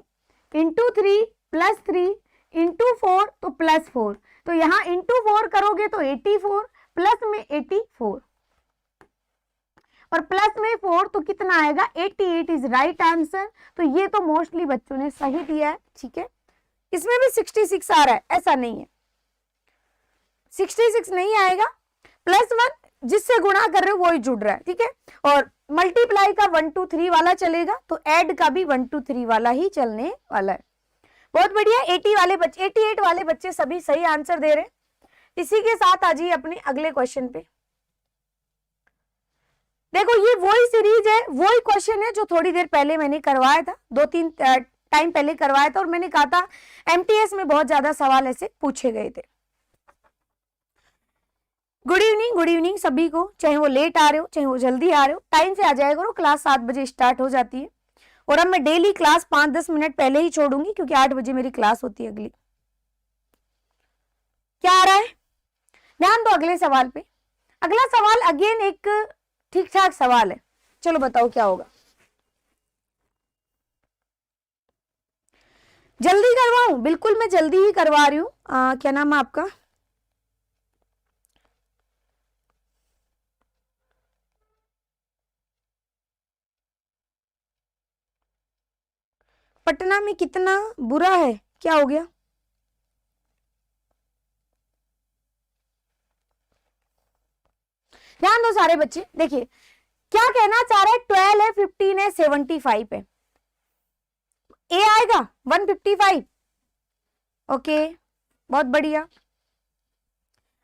into 3 plus 3, into 4 तो प्लस 4, तो यहाँ इंटू 4 करोगे तो 84, प्लस में 84 और प्लस में 4 तो कितना आएगा 88 इज राइट आंसर। तो ये तो मोस्टली बच्चों ने सही दिया है, ठीक है। इसमें भी 66 आ रहा है, ऐसा नहीं है 66 नहीं आएगा, +1 जिससे गुणा कर रहे हो वही जुड़ रहा है, ठीक है। और मल्टीप्लाई का 1 2 3 वाला चलेगा, तो ऐड का भी 1 2 3 वाला ही चलने वाला है। बहुत बढ़िया, 88 वाले बच्चे सभी सही आंसर दे रहे हैं। इसी के साथ आ जाइए अपने अगले क्वेश्चन पे। देखो, ये वही सीरीज है, वही क्वेश्चन है जो थोड़ी देर पहले मैंने करवाया था, 2-3 टाइम पहले करवाया था, और मैंने कहा था एमटीएस में बहुत ज्यादा सवाल ऐसे पूछे गए थे। गुड इवनिंग सभी को, चाहे वो लेट आ रहे हो चाहे वो जल्दी आ रहे हो, टाइम से आ जाएगा करो, क्लास 7 बजे स्टार्ट हो जाती है। और अब मैं डेली क्लास 5-10 मिनट पहले ही छोड़ूंगी क्योंकि 8 बजे मेरी क्लास होती है अगली। क्या आ रहा है, ध्यान दो अगले सवाल पे। अगला सवाल अगेन एक ठीक ठाक सवाल है, चलो बताओ क्या होगा। जल्दी करवाऊं, बिल्कुल मैं जल्दी ही करवा रही हूँ। क्या नाम है आपका, पटना में कितना बुरा है, क्या हो गया? ध्यान दो सारे बच्चे, देखिए क्या कहना चाह रहा है, 12 है, 15 है, 75 है, ए आएगा 155। ओके, बहुत बढ़िया।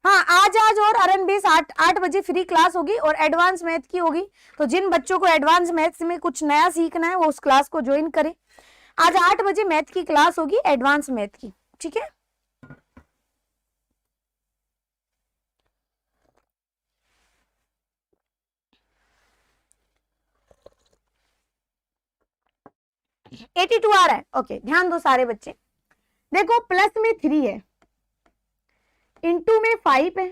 हाँ, आज और आरएन बेस 8 बजे फ्री क्लास होगी और एडवांस मैथ की होगी। तो जिन बच्चों को एडवांस मैथ्स में कुछ नया सीखना है वो उस क्लास को ज्वाइन करें। आज 8 बजे मैथ की क्लास होगी, एडवांस मैथ की, ठीक है। $82 आ रहा है। ओके, ध्यान दो सारे बच्चे। देखो प्लस में 3 है, इंटू में 5 है,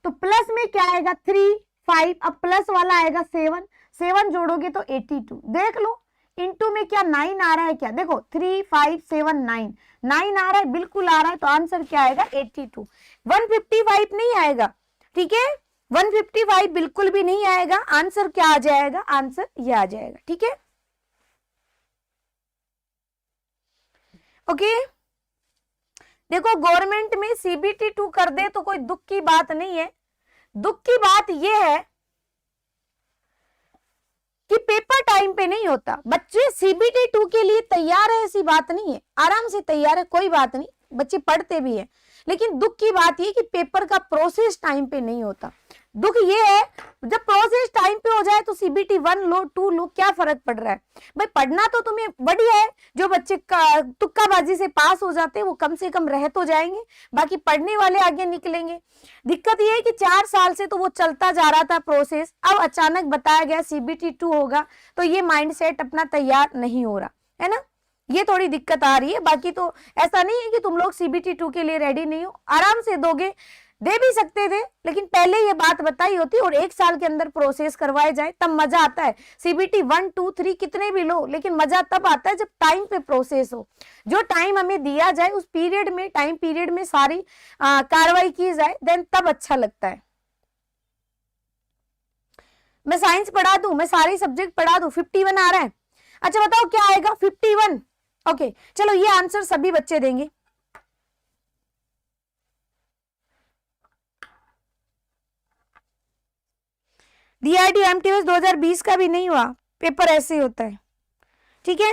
तो प्लस में क्या आएगा 3, 5, अब प्लस वाला आएगा 7, 7 जोड़ोगे तो 82। देख लो इंटू में क्या 9 आ रहा है क्या, देखो 3, 5, 7, 9, 9 आ रहा है, बिल्कुल आ रहा है, तो आंसर क्या आएगा 82। 155 नहीं आएगा, ठीक है, 155 बिल्कुल भी नहीं आएगा। आंसर क्या आ जाएगा, आंसर ये आ जाएगा, ठीक है। ओके, देखो गवर्नमेंट में सीबीटी 2 कर दे तो कोई दुख की बात नहीं है। दुख की बात यह है कि पेपर टाइम पे नहीं होता। बच्चे सीबीटी 2 के लिए तैयार है ऐसी बात नहीं है, आराम से तैयार है, कोई बात नहीं, बच्चे पढ़ते भी है। लेकिन दुख की बात यह कि पेपर का प्रोसेस टाइम पे नहीं होता। दुख ये है जब प्रोसेस टाइम पे हो जाए तो सीबीटी 1 लो 2 लो, क्या फर्क पड़ रहा है भाई। पढ़ना तो तुम्हें बढ़िया है, जो बच्चे तुक्काबाजी से पास हो जाते हैं वो कम से कम रह तो जाएंगे, बाकी पढ़ने वाले आगे निकलेंगे। दिक्कत ये है कि 4 साल से तो वो चलता जा रहा था प्रोसेस, अब अचानक बताया गया सीबीटी 2 होगा तो ये माइंडसेट अपना तैयार नहीं हो रहा है ना, ये थोड़ी दिक्कत आ रही है। बाकी तो ऐसा नहीं है कि तुम लोग सीबीटी 2 के लिए रेडी नहीं हो, आराम से दोगे, दे भी सकते थे, लेकिन पहले ये बात बताई होती और 1 साल के अंदर प्रोसेस करवाए जाए तब मजा आता है। सीबीटी 1, 2, 3 कितने भी लो, लेकिन मजा तब आता है जब टाइम पे प्रोसेस हो। जो टाइम हमें दिया जाए उस पीरियड में, टाइम पीरियड में सारी कार्रवाई की जाए, देन तब अच्छा लगता है। मैं साइंस पढ़ा दूं, मैं सारे सब्जेक्ट पढ़ा दूं, 51 आ रहा है। अच्छा बताओ क्या आएगा 51। ओके चलो ये आंसर सभी बच्चे देंगे। डीआरडी एमटीएस 2020 का भी नहीं हुआ, पेपर ऐसे ही होता है, ठीक है।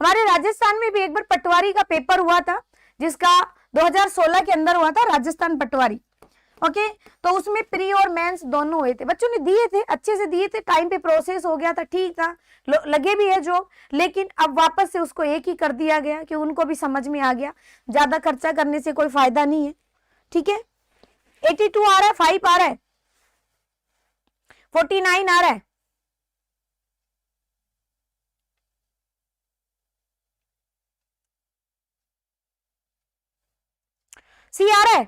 हमारे राजस्थान में भी एक बार पटवारी का पेपर हुआ था, जिसका 2016 के अंदर हुआ था, राजस्थान पटवारी। ओके, तो उसमें प्री और मेंस दोनों हुए थे, बच्चों ने दिए थे, अच्छे से दिए थे, टाइम पे प्रोसेस हो गया था, ठीक था, लगे भी है जॉब। लेकिन अब वापस से उसको एक ही कर दिया गया कि उनको भी समझ में आ गया ज्यादा खर्चा करने से कोई फायदा नहीं है, ठीक है। 82 आ रहा है, 5 आ रहा है, 49 आ रहा है, सी आ रहा है,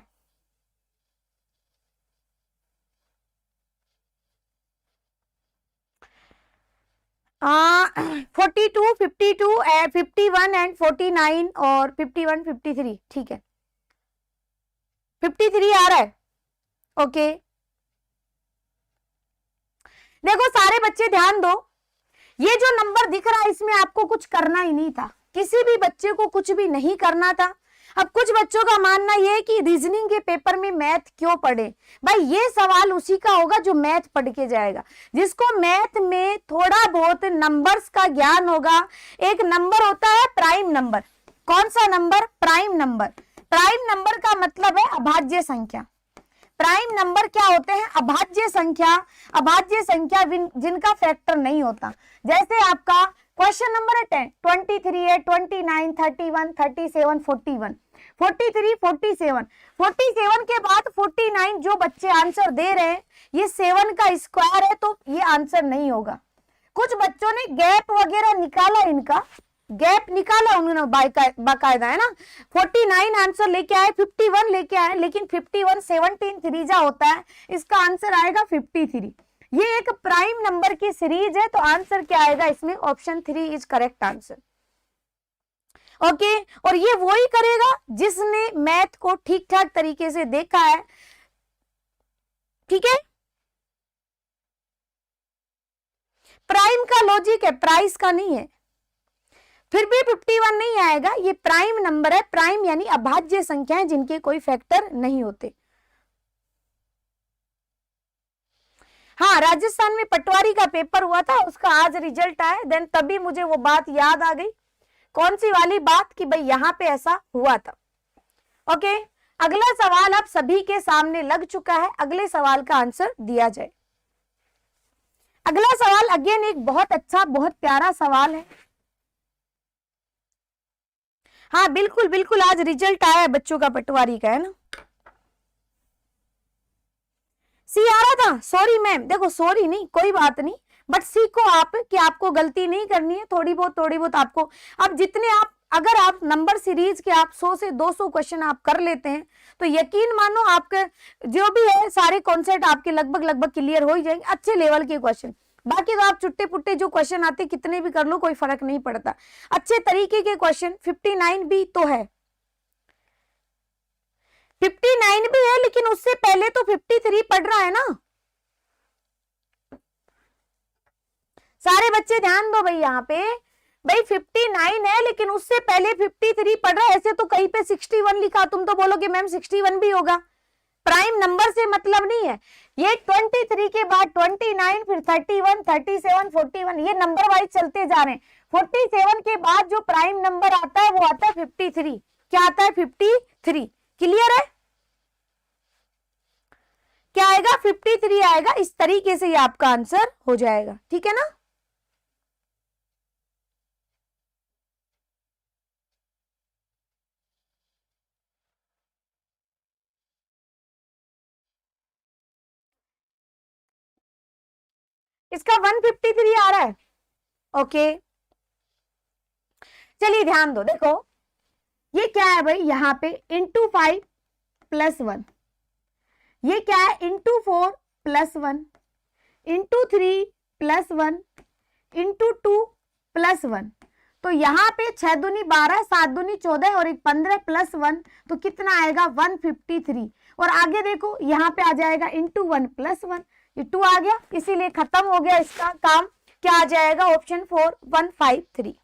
आ, 42, 52, 51 एंड 49 और 51, 53, ठीक है, 53 आ रहा है। ओके देखो सारे बच्चे ध्यान दो, ये जो नंबर दिख रहा है इसमें आपको कुछ करना ही नहीं था, किसी भी बच्चे को कुछ भी नहीं करना था। अब कुछ बच्चों का मानना यह है कि रीजनिंग के पेपर में मैथ क्यों पढ़े, भाई ये सवाल उसी का होगा जो मैथ पढ़ के जाएगा, जिसको मैथ में थोड़ा बहुत नंबर्स का ज्ञान होगा। एक नंबर होता है प्राइम नंबर, कौन सा number, prime number. Prime number का मतलब है अभाज्य संख्या। प्राइम नंबर क्या होते हैं, अभाज्य संख्या, अभाज्य संख्या जिनका फैक्टर नहीं होता। जैसे आपका क्वेश्चन नंबर 10, 23 है, 29, 31, 37, 41, 43, 47, 47 के बाद 49 जो बच्चे आंसर दे रहे हैं ये 7 का स्क्वायर है, तो ये आंसर नहीं होगा। कुछ बच्चों ने गैप वगैरह निकाला, इनका गैप निकाला उन्होंने बाकायदा, है ना। 49 आंसर लेके आए, 51 लेके आए, लेकिन 51 17 त्रिज्या होता है, इसका आंसर आएगा 53। ये एक प्राइम नंबर की सीरीज है, तो आंसर क्या आएगा इसमें, option 3 is correct answer. Okay, और ये वो ही करेगा जिसने मैथ को ठीक ठाक तरीके से देखा है, ठीक है। प्राइम का लॉजिक है, प्राइस का नहीं है, फिर भी 51 नहीं आएगा, ये प्राइम नंबर है। प्राइम यानी अभाज्य संख्याएं जिनके कोई फैक्टर नहीं होते। हाँ, राजस्थान में पटवारी का पेपर हुआ था, उसका आज रिजल्ट आया, देन तभी मुझे वो बात याद आ गई। कौन सी वाली बात, कि भाई यहाँ पे ऐसा हुआ था, ओके, अगला सवाल आप सभी के सामने लग चुका है, अगले सवाल का आंसर दिया जाए। अगला सवाल अगेन एक बहुत अच्छा, बहुत प्यारा सवाल है। हाँ बिल्कुल बिल्कुल, आज रिजल्ट आया है बच्चों का, पटवारी का, है ना। सी आ रहा था, सॉरी मैम, देखो सॉरी नहीं, कोई बात नहीं, बट सीखो आप कि आपको गलती नहीं करनी है, थोड़ी बहुत आपको, अब जितने आप, अगर आप नंबर सीरीज के आप 100 से 200 क्वेश्चन आप कर लेते हैं तो यकीन मानो आपके जो भी है सारे कॉन्सेप्ट आपके लगभग लगभग क्लियर हो ही जाएंगे, अच्छे लेवल के क्वेश्चन। बाकी तो आप चुट्टे पुट्टे जो क्वेश्चन आते कितने भी कर लो, कोई फर्क नहीं पड़ता, अच्छे तरीके के क्वेश्चन। 59 भी तो है, 59 भी है, लेकिन उससे पहले तो 53 पढ़ रहा है ना। सारे बच्चे ध्यान दो भाई, यहाँ पे भाई 59 है लेकिन उससे पहले 53 पढ़ रहा है। ऐसे तो कहीं पे 61 लिखा, तुम तो बोलोगे मैम 61 भी होगा, प्राइम नंबर से मतलब नहीं है। ये 23 के बाद 29, फिर 31, 37, 41, ये नंबर वाइज चलते जा रहे हैं। 47 के बाद जो प्राइम नंबर आता है वो आता है 53। क्या आता है? 53। क्लियर है? क्या आएगा? 53 आएगा। इस तरीके से ये आपका आंसर हो जाएगा, ठीक है ना। इसका 153 आ रहा है। ओके चलिए ध्यान दो, देखो ये क्या है भाई, यहाँ पे इंटू 5 प्लस 1, ये क्या है into 4 plus 1, into 3 plus 1, into 2 plus 1। तो यहाँ पे 6 दूनी 12, 7 दूनी 14 और एक 15 प्लस 1, तो कितना आएगा? 153। और आगे देखो यहाँ पे आ जाएगा इंटू 1 प्लस 1, ये 2 आ गया, इसीलिए खत्म हो गया इसका काम। क्या आ जाएगा? ऑप्शन 4 153।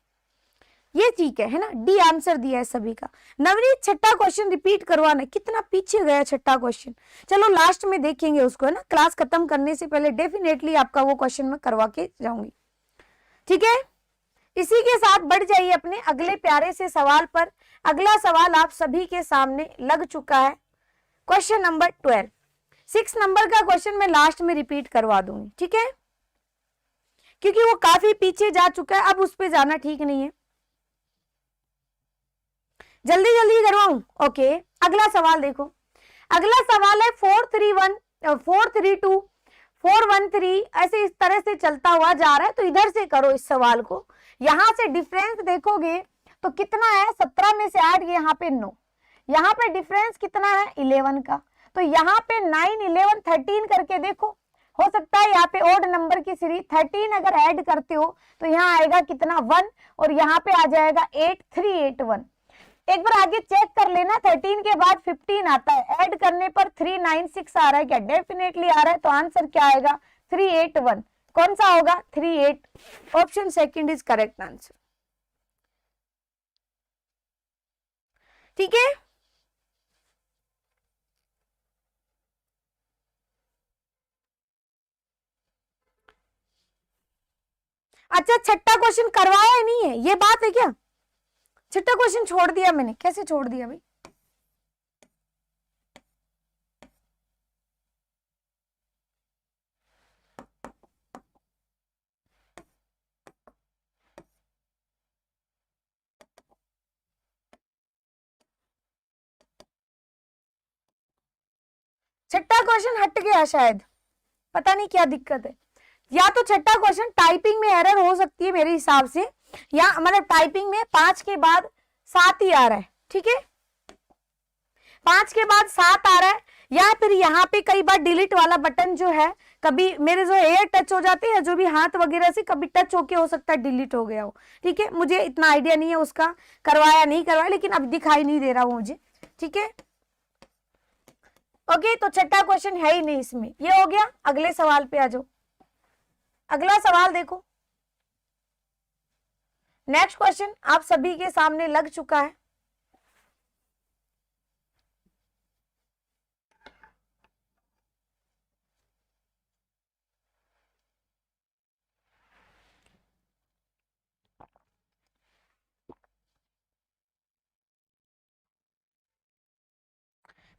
ये ठीक है ना। डी आंसर दिया है सभी का। नवनीत छठा क्वेश्चन रिपीट करवाना, कितना पीछे गया छठा क्वेश्चन। चलो लास्ट में देखेंगे उसको, है ना, क्लास खत्म करने से पहले डेफिनेटली आपका वो क्वेश्चन मैं करवा के जाऊंगी, ठीक है। इसी के साथ बढ़ जाइए अपने अगले प्यारे से सवाल पर। अगला सवाल आप सभी के सामने लग चुका है, क्वेश्चन नंबर 12। 6 नंबर का क्वेश्चन मैं लास्ट में रिपीट करवा दूंगी, ठीक है, क्योंकि वो काफी पीछे जा चुका है, अब उस पर जाना ठीक नहीं है। जल्दी जल्दी करवाऊं? ओके अगला सवाल देखो। अगला सवाल है 431 432 413, ऐसे इस तरह से चलता हुआ जा रहा है। तो इधर से करो इस सवाल को, यहां से डिफरेंस देखोगे तो कितना है? 17 में से 8, यहाँ पे 9, यहाँ पे डिफरेंस कितना है? 11 का। तो यहाँ पे 9 11 13 करके देखो, हो सकता है यहाँ पे ओड नंबर की सीरीज 13 अगर ऐड करते हो तो यहाँ आएगा कितना? 1, और यहाँ पे आ जाएगा 8381। एक बार आगे चेक कर लेना, 13 के बाद 15 आता है, ऐड करने पर 396 आ रहा है क्या? डेफिनेटली आ रहा है। तो आंसर क्या आएगा? 381। कौन सा होगा? 38। Option second is correct answer, ठीक है। अच्छा छठा क्वेश्चन करवाया ही नहीं है, ये बात है क्या? छठा क्वेश्चन छोड़ दिया मैंने, कैसे छोड़ दिया भाई? छठा क्वेश्चन हट गया शायद, पता नहीं क्या दिक्कत है। या तो छठा क्वेश्चन टाइपिंग में एरर हो सकती है मेरे हिसाब से, या मतलब टाइपिंग में 5 के बाद 7 ही आ रहा है, ठीक है, 5 के बाद 7 आ रहा है। या फिर यहाँ पे कई बार डिलीट वाला बटन जो है, कभी मेरे जो एयर टच हो जाते हैं, जो भी हाथ वगैरह से कभी टच होके हो सकता है डिलीट हो गया हो, ठीक है। मुझे इतना आइडिया नहीं है उसका, करवाया नहीं करवाया, लेकिन अब दिखाई नहीं दे रहा वो मुझे, ठीक है। ओके तो छठा क्वेश्चन है ही नहीं इसमें, ये हो गया। अगले सवाल पे आ जाओ। अगला सवाल देखो, नेक्स्ट क्वेश्चन आप सभी के सामने लग चुका है।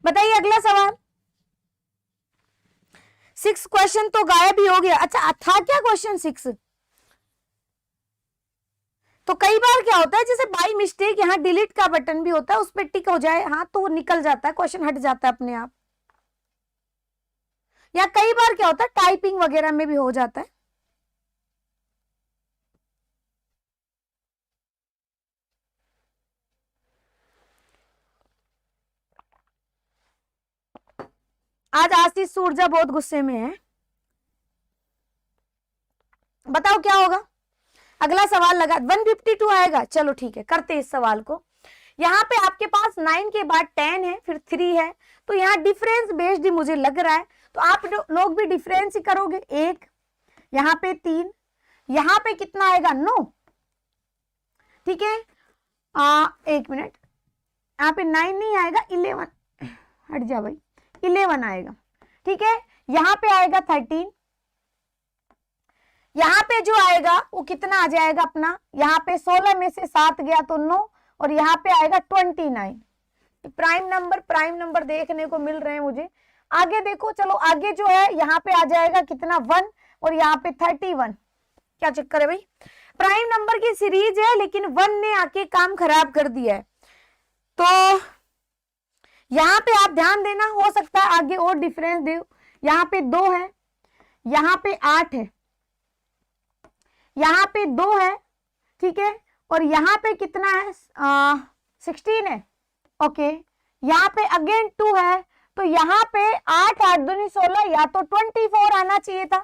बताइए अगला सवाल। 6 क्वेश्चन तो गायब ही हो गया। अच्छा था क्या क्वेश्चन 6? तो कई बार क्या होता है जैसे बाई मिस्टेक यहाँ डिलीट का बटन भी होता है, उस पर टिक हो जाए हाँ तो वो निकल जाता है, क्वेश्चन हट जाता है अपने आप। या कई बार क्या होता है टाइपिंग वगैरह में भी हो जाता है। आज आशीष सूरजा बहुत गुस्से में है। बताओ क्या होगा? अगला सवाल लगा 152 आएगा। चलो ठीक है, करते इस सवाल को। यहाँ पे आपके पास 9 के बाद 10 है, फिर 3 है, तो यहाँ डिफरेंस बेस्ड मुझे लग रहा है, तो आप लोग भी डिफरेंस ही करोगे। 1 यहाँ पे 3, यहाँ पे कितना आएगा 9, ठीक है। 1 मिनट, यहाँ पे 9 नहीं आएगा, 11 हट जा भाई, 11 आएगा, ठीक है। यहाँ पे आएगा 13, यहाँ पे जो आएगा वो कितना आ जाएगा अपना, यहाँ पे 16 में से 7 गया तो 9, और यहाँ पे आएगा 29। प्राइम नंबर देखने को मिल रहे हैं मुझे। आगे देखो, चलो आगे जो है यहाँ पे आ जाएगा कितना 1, और यहाँ पे 31। क्या चक्कर है भाई? प्राइम नंबर की सीरीज है लेकिन 1 ने आके काम खराब कर दिया है। तो यहाँ पे आप ध्यान देना, हो सकता है आगे और डिफरेंस दे। यहाँ पे 2 है, यहाँ पे 8 है, यहाँ पे 2 है, ठीक है, और यहाँ पे कितना है 16 है, ओके। यहाँ पे अगेन 2 है, तो यहाँ पे 8 8 दूनी 16, या तो 24 आना चाहिए था,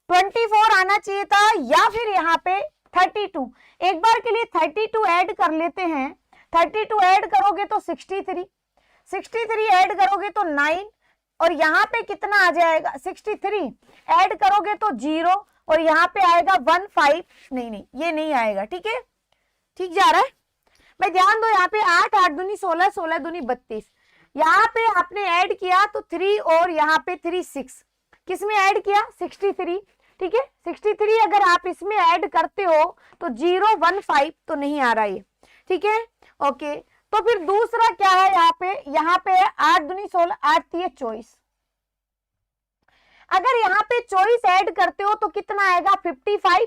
24 आना चाहिए था, या फिर यहाँ पे 32। एक बार के लिए 32 ऐड कर लेते हैं। 32 ऐड करोगे तो 63, 63 ऐड करोगे तो 9, और यहाँ पे कितना आ जाएगा 63 ऐड करोगे तो 0, और यहाँ पे आएगा 1 5। नहीं ये नहीं आएगा, ठीक है, ठीक जा रहा है भाई, ध्यान दो। यहाँ पे 8 8 दूनी 16, 16 दूनी 32, यहाँ पे आपने ऐड किया तो 3, और यहाँ पे 3 6, किसमें ऐड किया 63, ठीक है। 63 अगर आप इसमें ऐड करते हो तो 0 1 5 तो नहीं आ रहा ये, ठीक है, ओके। तो फिर दूसरा क्या है यहाँ पे 8 दूनी 16, 8 3 24। अगर यहाँ पे 24 ऐड करते हो तो कितना आएगा 55।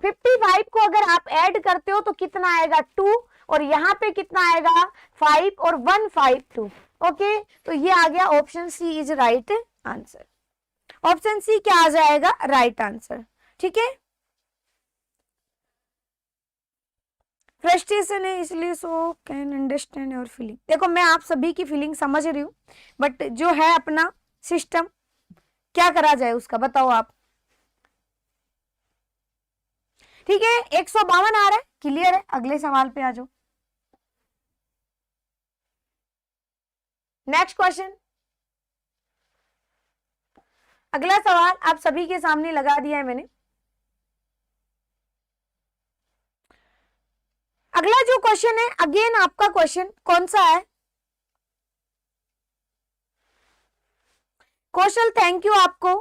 55 को अगर आप ऐड करते हो तो कितना आएगा 2, और यहाँ पे कितना आएगा 5 और 1 5 2, ओके। तो ये आ गया option C is right answer. Option C क्या आ जाएगा राइट आंसर, ठीक है। फ्रस्ट्रेशन है इसलिए so can understand your feeling. देखो मैं आप सभी की फीलिंग समझ रही हूँ, बट जो है अपना सिस्टम क्या करा जाए उसका बताओ आप, ठीक है। 152 आ रहा है, क्लियर है। अगले सवाल पे आ जाओ। नेक्स्ट क्वेश्चन, अगला सवाल आप सभी के सामने लगा दिया है मैंने। अगला जो क्वेश्चन है, अगेन आपका क्वेश्चन कौन सा है? कौशल थैंक यू आपको,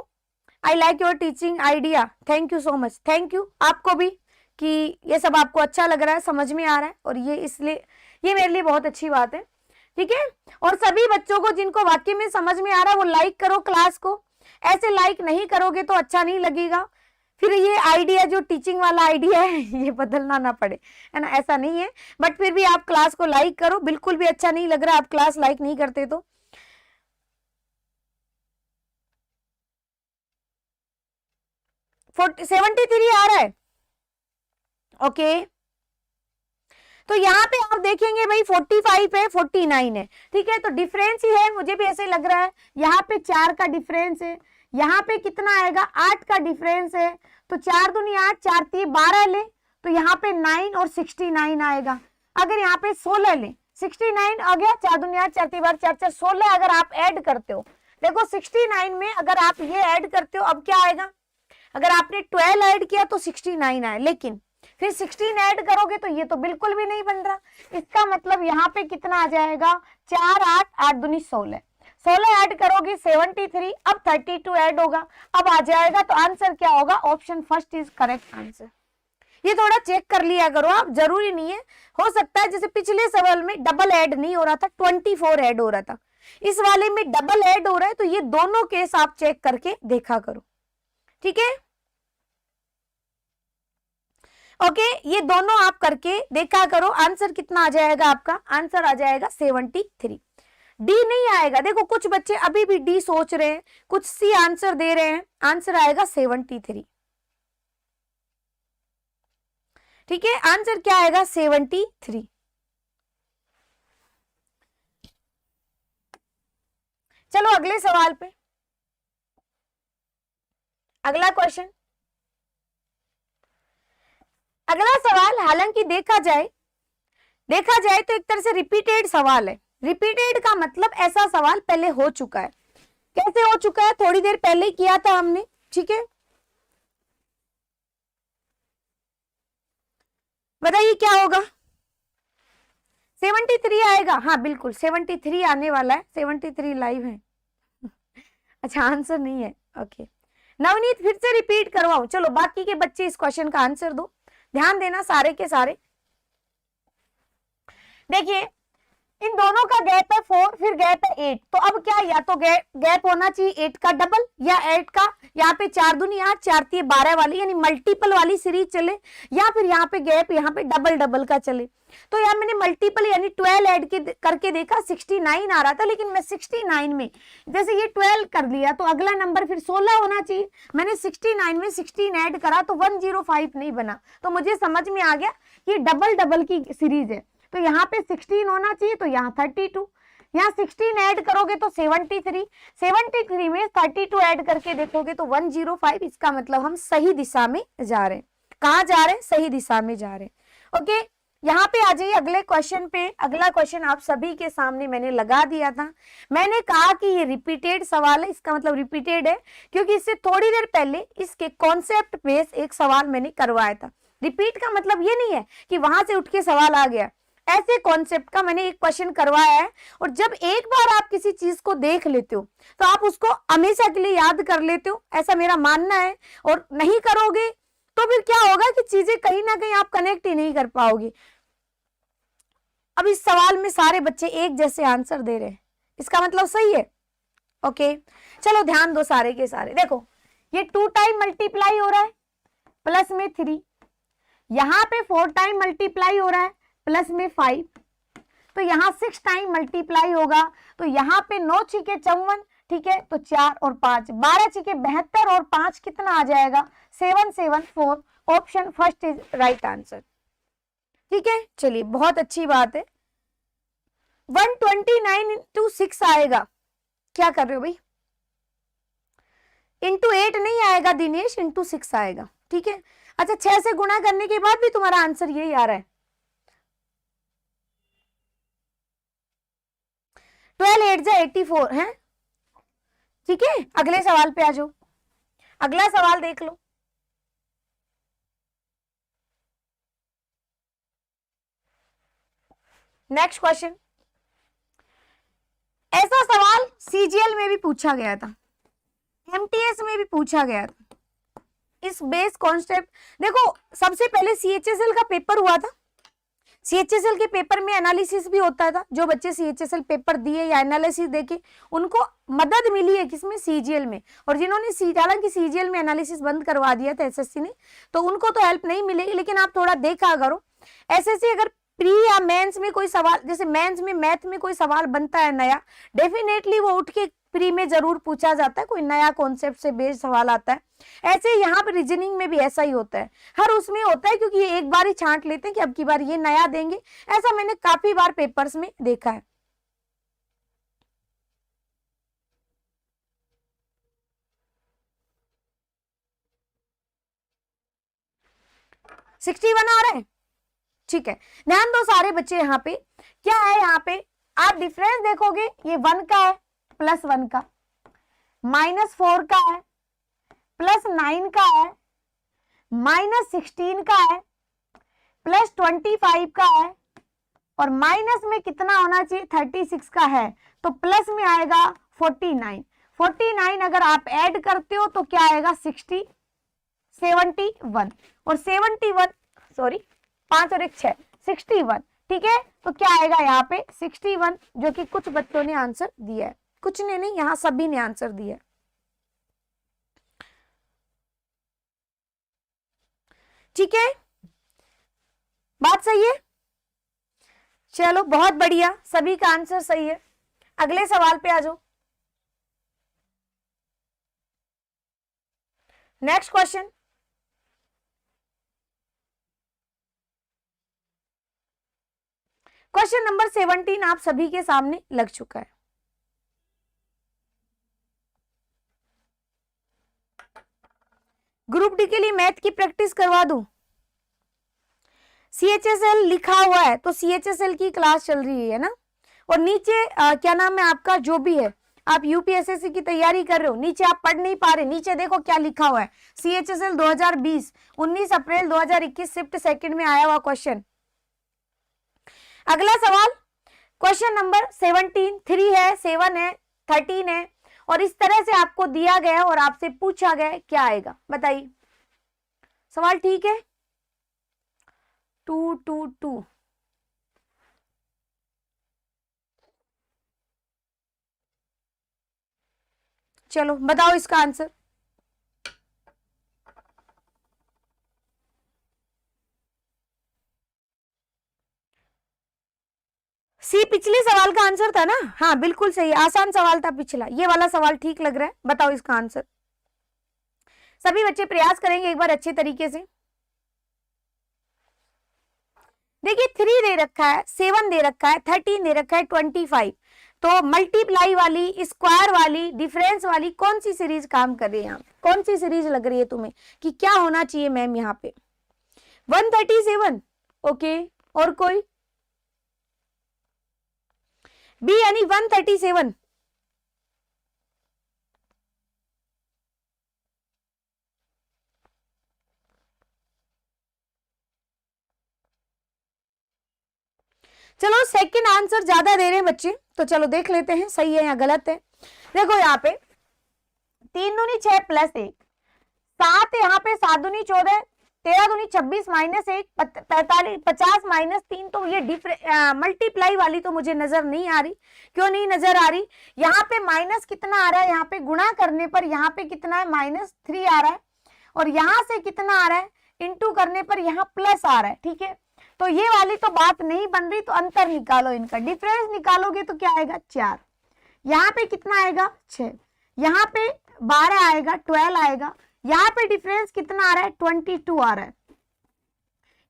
I like your teaching idea, thank you so much. Thank you आपको भी कि ये सब आपको अच्छा लग रहा है, समझ में आ रहा है, और ये इसलिए ये मेरे लिए बहुत अच्छी बात है, ठीक है। और सभी बच्चों को जिनको वाकई में समझ में आ रहा है वो लाइक करो क्लास को। ऐसे लाइक नहीं करोगे तो अच्छा नहीं लगेगा, फिर ये आइडिया जो टीचिंग वाला आइडिया है ये बदलना ना पड़े, है ना, ऐसा नहीं है। बट फिर भी आप क्लास को लाइक करो, बिल्कुल भी अच्छा नहीं लग रहा आप क्लास लाइक नहीं करते तो। 73 आ रहा है, ओके। तो यहाँ पे आप देखेंगे भाई 45 है 49 है, ठीक है, तो डिफरेंस ही है, मुझे भी ऐसे लग रहा है। यहाँ पे 4 का डिफरेंस है, यहाँ पे कितना आएगा 8 का डिफरेंस है, तो 4 दूनी 8, 4 3 12 ले तो यहाँ पे 9 और 69 आएगा। अगर यहाँ पे 16 ले 69 आ गया, 4 दूनी 8, 4 3 12 4 4 16 अगर आप ऐड करते हो, देखो 69 में अगर आप ये ऐड करते हो अब क्या आएगा, अगर आपने 12 ऐड किया तो 69 आए, लेकिन फिर 16 ऐड करोगे तो ये तो बिल्कुल भी नहीं बन रहा। इसका मतलब यहाँ पे कितना आ जाएगा 4 8 8 दूनी 16, 16 ऐड करोगे 73, अब 32 ऐड होगा, अब आ जाएगा। तो आंसर क्या होगा, option first is correct answer. ये थोड़ा चेक कर लिया करो आप, जरूरी नहीं है, हो सकता है जैसे पिछले सवाल में डबल ऐड नहीं हो रहा था, 24 ऐड हो रहा था, इस वाले में डबल ऐड हो रहा है, तो ये दोनों केस आप चेक करके देखा करो, ठीक है। ओके, ये दोनों आप करके देखा करो। आंसर कितना आ जाएगा आपका? आंसर आ जाएगा 73। डी नहीं आएगा, देखो कुछ बच्चे अभी भी डी सोच रहे हैं, कुछ सी आंसर दे रहे हैं, आंसर आएगा 73, ठीक है। आंसर क्या आएगा? 73। चलो अगले सवाल पे, अगला क्वेश्चन। अगला सवाल हालांकि देखा जाए तो एक तरह से रिपीटेड सवाल है। रिपीटेड का मतलब ऐसा सवाल पहले हो चुका है। कैसे हो चुका है? थोड़ी देर पहले किया था हमने, ठीक है। बताइए क्या होगा? 73 आएगा। हाँ बिल्कुल 73 आने वाला है, 73 लाइव है। अच्छा आंसर नहीं है, ओके। नवनीत फिर से रिपीट करवाऊं? चलो बाकी के बच्चे इस क्वेश्चन का आंसर दो, ध्यान देना सारे के सारे। देखिए इन दोनों का गैप है 4, फिर गैप है 8, तो अब क्या, या तो गैप होना चाहिए 8 का डबल, या 8 का यहाँ पे 4 दूनी 8, 4 3 12 वाली, यानी मल्टीपल वाली सीरीज चले, या फिर यहाँ पे गैप यहाँ पे डबल डबल का चले। तो यार मैंने मल्टीपल यानी 12 ऐड करके देखा, 69 आ रहा था, लेकिन मैं 69 में जैसे ये 12 कर लिया तो अगला नंबर फिर 16 होना चाहिए। मैंने 69 में 16 ऐड करा तो 105 नहीं बना, तो मुझे समझ में आ गया ये डबल डबल की सीरीज है, तो यहाँ पे 16 होना चाहिए, तो यहाँ 32, यहाँ 16 ऐड करोगे तो 73, 73 में 32 ऐड करके देखोगे तो 105। इसका मतलब हम सही दिशा में जा रहे हैं। कहाँ जा रहे हैं? सही दिशा में जा रहे हैं। ओके, यहाँ पे आ जाइए अगले क्वेश्चन पे। अगला क्वेश्चन आप सभी के सामने मैंने लगा दिया था। मैंने कहा कि ये रिपीटेड सवाल है, इसका मतलब रिपीटेड है क्योंकि इससे थोड़ी देर पहले इसके कॉन्सेप्ट बेस एक सवाल मैंने करवाया था। रिपीट का मतलब ये नहीं है कि वहां से उठ के सवाल आ गया, ऐसे कॉन्सेप्ट का मैंने एक क्वेश्चन करवाया है। और जब एक बार आप किसी चीज को देख लेते हो तो आप उसको हमेशा के लिए याद कर लेते हो, ऐसा मेरा मानना है। और नहीं करोगे तो फिर क्या होगा कि चीजें कहीं ना कहीं आप कनेक्ट ही नहीं कर पाओगे। अब इस सवाल में सारे बच्चे एक जैसे आंसर दे रहे हैं, इसका मतलब सही है। ओके चलो ध्यान दो सारे के सारे। देखो ये 2 टाइम मल्टीप्लाई हो रहा है प्लस में 3, यहाँ पे 4 टाइम मल्टीप्लाई हो रहा है प्लस में 5, तो यहाँ 6 टाइम मल्टीप्लाई होगा, तो यहाँ पे 9 छीके 54, ठीक है, तो 4 और 5 12 छीके 72 और 5 कितना आ जाएगा? 774। Option first is right answer, ठीक है। चलिए बहुत अच्छी बात है। 129 इंटू 6 आएगा, क्या कर रहे हो भाई? इंटू 8 नहीं आएगा दिनेश, इंटू 6 आएगा, ठीक है। अच्छा 6 से गुणा करने के बाद भी तुम्हारा आंसर यही आ रहा है। 12 8 जा 84 है, ठीक है। अगले सवाल पे आ जाओ, अगला सवाल देख लो। नेक्स्ट क्वेश्चन, ऐसा सवाल सीजीएल में भी पूछा गया था, एमटीएस में भी पूछा गया था। इस बेस कॉन्सेप्ट देखो, सबसे पहले सीएचएसएल का पेपर हुआ था। सीएचएसएल के पेपर में एनालिसिस भी होता था। जो बच्चे सीएचएसएल पेपर दिए या एनालिसिस देखे उनको मदद मिली है किसमें? सीजीएल में। और जिन्होंने हालांकि सीजीएल में एनालिसिस बंद करवा दिया था एसएससी ने, तो उनको तो हेल्प नहीं मिलेगी, लेकिन आप थोड़ा देखा करो। एसएससी अगर प्री या मेंस में कोई सवाल, जैसे मेंस में मैथ में कोई सवाल बनता है नया, डेफिनेटली वो उठ के प्री में जरूर पूछा जाता है, कोई नया कॉन्सेप्ट से बेस्ड सवाल आता है। ऐसे यहाँ पे रीजनिंग में भी ऐसा ही होता है, हर उसमें होता है, क्योंकि ये एक बार ही छांट लेते हैं कि अब की बार ये नया देंगे। ऐसा मैंने काफी बार पेपर्स में देखा है। सिक्सटी 61 आ रहा है, ठीक है। ध्यान दो सारे बच्चे, यहाँ पे क्या है? यहाँ पे आप डिफरेंस देखोगे, ये 1 का है प्लस 1 का, -4 का है प्लस 9 का है, -16 का है प्लस 25 का है, और माइनस में कितना होना चाहिए? 36 का है, तो प्लस में आएगा 49। 49 अगर आप ऐड करते हो तो क्या आएगा? 71। और 71 सॉरी 5 और 1 6, 61, ठीक है। तो क्या आएगा यहाँ पे 61, जो कि कुछ बच्चों ने आंसर दिया है, कुछ ने नहीं, यहाँ सभी ने आंसर दिया है। ठीक है, बात सही है? चलो बहुत बढ़िया, सभी का आंसर सही है। अगले सवाल पे आ जाओ। नेक्स्ट क्वेश्चन, क्वेश्चन नंबर 17 आप सभी के सामने लग चुका है। ग्रुप डी के लिए मैथ की प्रैक्टिस करवा दूं? CHSL लिखा हुआ है तो CHSL की क्लास चल रही है ना, और नीचे क्या नाम है आपका, जो भी है आप यूपीएसएससी की तैयारी कर रहे हो, नीचे आप पढ़ नहीं पा रहे, नीचे देखो क्या लिखा हुआ है, CHSL 2020 19 अप्रैल 2021 शिफ्ट सेकंड में आया हुआ क्वेश्चन। अगला सवाल क्वेश्चन नंबर 17, 3 है, 7 है, 13 है, और इस तरह से आपको दिया गया है और आपसे पूछा गया है क्या आएगा, बताइए। सवाल ठीक है? 2 2 2, चलो बताओ इसका आंसर। सी पिछले सवाल का आंसर था ना? हाँ बिल्कुल सही, आसान सवाल था पिछला, ये वाला सवाल ठीक लग रहा है, बताओ इसका आंसर। सभी बच्चे प्रयास करेंगे एक बार अच्छे तरीके से। देखिए 3 दे रखा है, 7 दे रखा है, 13 दे रखा है, 25, तो मल्टीप्लाई वाली, स्क्वायर वाली, डिफरेंस वाली कौन सी सीरीज काम कर रही है यहाँ? कौन सी सीरीज लग रही है तुम्हें कि क्या होना चाहिए मैम यहाँ पे? 137, ओके, और कोई? बी यानी 137, चलो सेकंड आंसर ज्यादा दे रहे हैं बच्चे, तो चलो देख लेते हैं सही है या गलत है। देखो यहाँ पे 3 दूनी 6 प्लस 1, 7 यहाँ पे, 7 दूनी 14, 13 दूनी 26 माइनस 1, 45 50 माइनस 3, तो ये मल्टीप्लाई वाली तो मुझे नजर नहीं आ रही। क्यों नहीं नजर आ रही? यहाँ पे माइनस कितना आ रहा है, यहाँ पे गुणा करने पर यहाँ पे कितना है, -3 आ रहा है, और यहाँ से कितना आ रहा है, इंटू करने पर यहाँ प्लस आ रहा है। ठीक है, तो ये वाली तो बात नहीं बन रही, तो अंतर निकालो, इनका डिफरेंस निकालोगे तो क्या आएगा, 4, यहाँ पे कितना आएगा, 6, यहाँ पे 12 आएगा, 12 आएगा, यहाँ पे डिफरेंस कितना आ रहा है, 22 आ रहा है,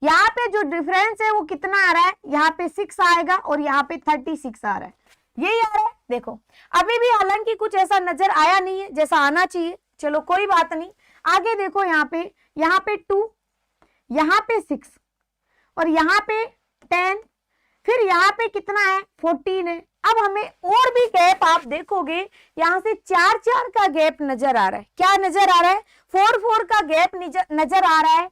यहाँ पे जो डिफरेंस है वो कितना आ रहा है, यहाँ पे 6 आएगा, और यहाँ पे 36 आ रहा है, यही आ रहा है। देखो अभी भी हालांकि कुछ ऐसा नजर आया नहीं है जैसा आना चाहिए, चलो कोई बात नहीं, आगे देखो यहाँ पे 2, यहाँ पे 6, और यहाँ पे 10, फिर यहाँ पे कितना है, 14 है। अब हमें और भी गैप आप देखोगे, यहाँ से 4 4 का गैप नजर आ रहा है, क्या नजर आ रहा है, 4 4 का गैप नजर आ रहा है।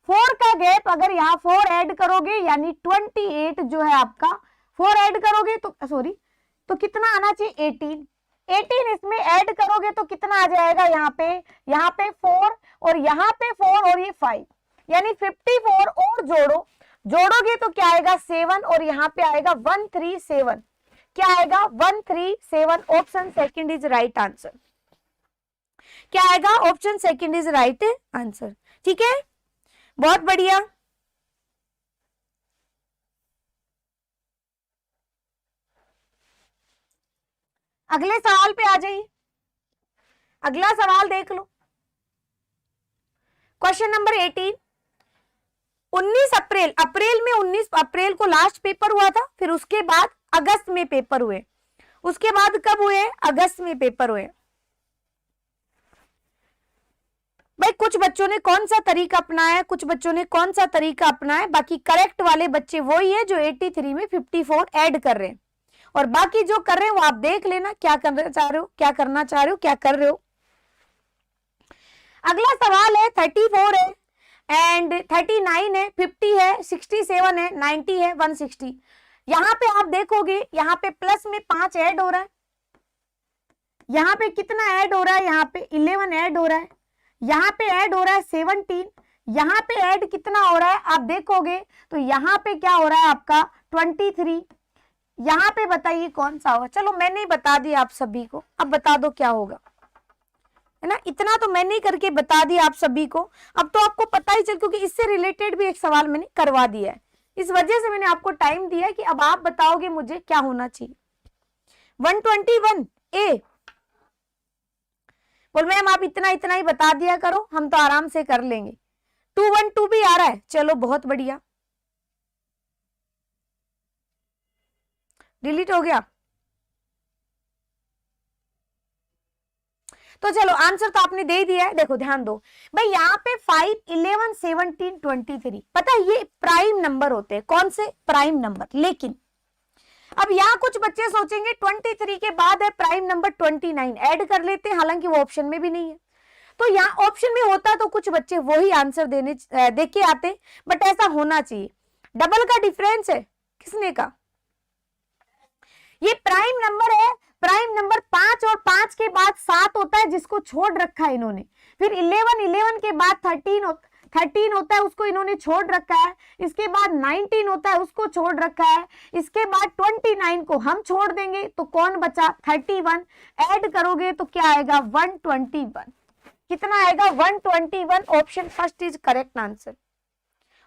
4 का गैप अगर यहाँ 4 ऐड करोगे यानी 28 जो है आपका, 4 ऐड करोगे तो सॉरी, तो कितना आना चाहिए, 18 इसमें ऐड करोगे तो कितना आ जाएगा, यहाँ पे 4, और यहाँ पे 4, और ये 5, यानी 54 और जोड़ोगे तो क्या आएगा, 7, और यहाँ पे आएगा 137, क्या आएगा, 137, option second is right answer. क्या आएगा, option second is right answer. ठीक है, बहुत बढ़िया। अगले सवाल पे आ जाइए, अगला सवाल देख लो, क्वेश्चन नंबर 18, 19 अप्रैल में 19 अप्रैल को लास्ट पेपर हुआ था, फिर उसके बाद अगस्त में पेपर हुए, उसके बाद कब हुए, अगस्त में पेपर हुए। भाई कुछ बच्चों ने कौन सा तरीका अपनाया है, कुछ बच्चों ने कौन सा तरीका अपनाया है, बाकी करेक्ट वाले बच्चे वही है जो 83 में 54 ऐड कर रहे हैं, और बाकी जो कर रहे हैं वो आप देख लेना क्या करना चाह रहे हो, क्या करना चाह रहे हो, क्या कर रहे हो। अगला सवाल है 34 है एंड 39 है, 50 है, 67 है, 90 है, 160। यहाँ पे आप देखोगे यहाँ पे प्लस में 5 ऐड हो रहा है, यहाँ पे कितना ऐड हो रहा है, यहाँ पे 11 ऐड हो रहा है, यहाँ पे ऐड हो रहा है 17, यहाँ पे ऐड कितना हो रहा है आप देखोगे तो यहाँ पे क्या हो रहा है आपका 23, यहाँ पे बताइए कौन सा होगा। चलो मैंने ही बता दिया आप सभी को, अब बता दो क्या होगा, है ना। इतना तो मैंने ही करके बता दिया आप सभी को, अब तो आपको पता ही चल, क्योंकि इससे रिलेटेड भी एक सवाल मैंने करवा दिया है, इस वजह से मैंने आपको टाइम दिया है कि अब आप बताओगे मुझे क्या होना चाहिए। 121 ए, बोल मैम आप इतना इतना ही बता दिया करो, हम तो आराम से कर लेंगे। 212 भी आ रहा है, चलो बहुत बढ़िया, डिलीट हो गया। तो चलो आंसर तो आपने दे दिया है। देखो ध्यान दो भाई, यहाँ पे 5, 11, 17, 23, पता है ये प्राइम नंबर होते हैं। कौन से प्राइम नंबर? लेकिन अब यहाँ कुछ बच्चे सोचेंगे 23 के बाद है प्राइम नंबर 29, ऐड कर लेते हैं, हालांकि वो ऑप्शन में भी नहीं है। तो यहाँ ऑप्शन में होता तो कुछ बच्चे वही आंसर दे के आते, बट ऐसा होना चाहिए। डबल का डिफरेंस है, किसने का? ये प्राइम नंबर है। प्राइम नंबर 5 और 5 के बाद 7 होता है, जिसको छोड़ रखा है इन्होंने। फिर 11 के बाद 13 होता है, उसको इन्होंने छोड़ रखा है। इसके बाद 19 होता है, उसको छोड़ रखा है। इसके बाद 29 को हम छोड़ देंगे, तो कौन बचा? 31। ऐड करोगे तो क्या आएगा? 121। कितना आएगा? 121। Option first is correct answer.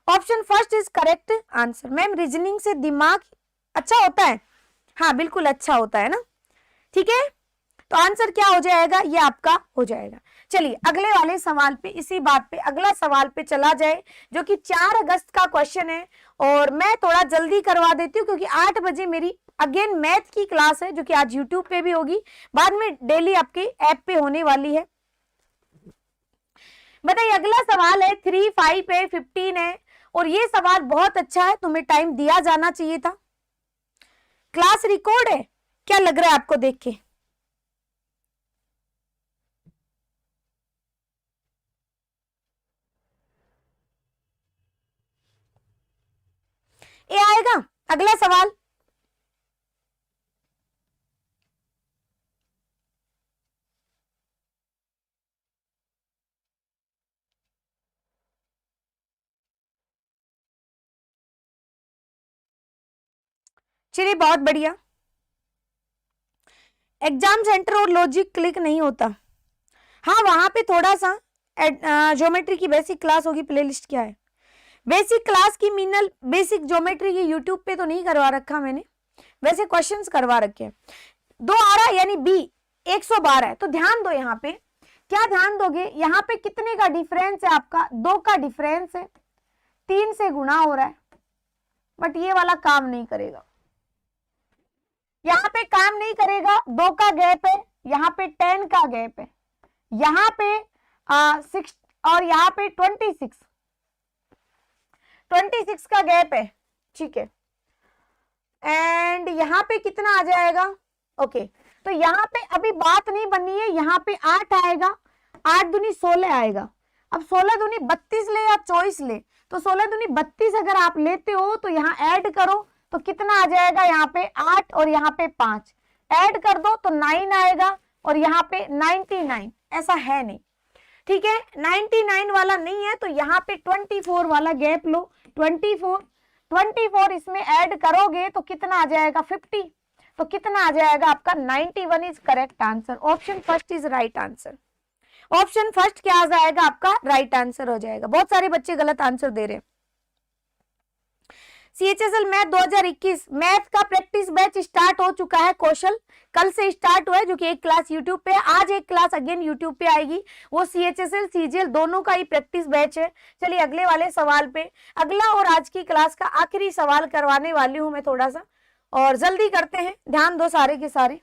Option first is correct answer. Ma'am reasoning से दिमाग अच्छा होता है? हाँ बिल्कुल अच्छा होता है ना, ठीक है। तो आंसर क्या हो जाएगा? ये आपका हो जाएगा। चलिए अगले वाले सवाल पे, इसी बात पे अगला सवाल पे चला जाए, जो कि 4 अगस्त का क्वेश्चन है। और मैं थोड़ा जल्दी करवा देती हूँ, क्योंकि 8 बजे मेरी अगेन मैथ की क्लास है, जो कि आज यूट्यूब पे भी होगी, बाद में डेली आपके ऐप पे होने वाली है। बताइए अगला सवाल है 3, 5 है, 15 है, और ये सवाल बहुत अच्छा है, तुम्हें टाइम दिया जाना चाहिए था। क्लास रिकॉर्ड है, क्या लग रहा है आपको देख के? ये आएगा अगला सवाल। चलिए बहुत बढ़िया। एग्जाम सेंटर और लॉजिक क्लिक नहीं होता। हाँ वहां पे थोड़ा सा ज्योमेट्री की बेसिक क्लास होगी। प्लेलिस्ट क्या है? बेसिक क्लास की मीनल बेसिक ज्योमेट्री की यूट्यूब पे तो नहीं करवा रखा मैंने, वैसे क्वेश्चंस करवा रखे हैं। 2 आ रहा है यानी बी 112 है। तो ध्यान दो, यहाँ पे क्या ध्यान दोगे? यहाँ पे कितने का डिफरेंस है आपका? 2 का डिफरेंस है, 3 से गुणा हो रहा है, बट ये वाला काम नहीं करेगा। यहाँ पे काम नहीं करेगा। 2 का गैप है, यहाँ पे 10 का गैप है, यहाँ पे 6 और यहाँ पे 26 का गैप है, ठीक है। एंड यहाँ पे कितना आ जाएगा? ओके तो यहाँ पे अभी बात नहीं बनी है। यहाँ पे 8 आएगा, 8 दूनी 16 आएगा। अब 16 दूनी 32 ले या 24 ले, तो 16 दूनी 32 अगर आप लेते हो तो यहाँ ऐड करो तो कितना आ जाएगा? यहाँ पे 8 और यहाँ पे 5 ऐड कर दो तो 9 आएगा, और यहाँ पे 99 ऐसा है नहीं, ठीक है। 99 वाला नहीं है, तो यहाँ पे 24 वाला गैप लो। 24 इसमें ऐड करोगे तो कितना आ जाएगा? 50। तो कितना आ जाएगा आपका? 91 is correct answer. Option first is right answer. Option first क्या आ जाएगा आपका? राइट आंसर हो जाएगा। बहुत सारे बच्चे गलत आंसर दे रहे हैं। CHSL मैथ 2021 मैथ का प्रैक्टिस बैच स्टार्ट हो चुका है कौशल, कल से स्टार्ट हुआ है, जो कि एक क्लास यूट्यूब पे, आज एक क्लास अगेन यूट्यूब पे आएगी। वो CHSL CGL दोनों का ही प्रैक्टिस बैच है। चलिए अगले वाले सवाल पे, अगला और आज की क्लास का आखिरी सवाल करवाने वाली हूं मैं थोड़ा सा, और जल्दी करते हैं, ध्यान दो सारे के सारे।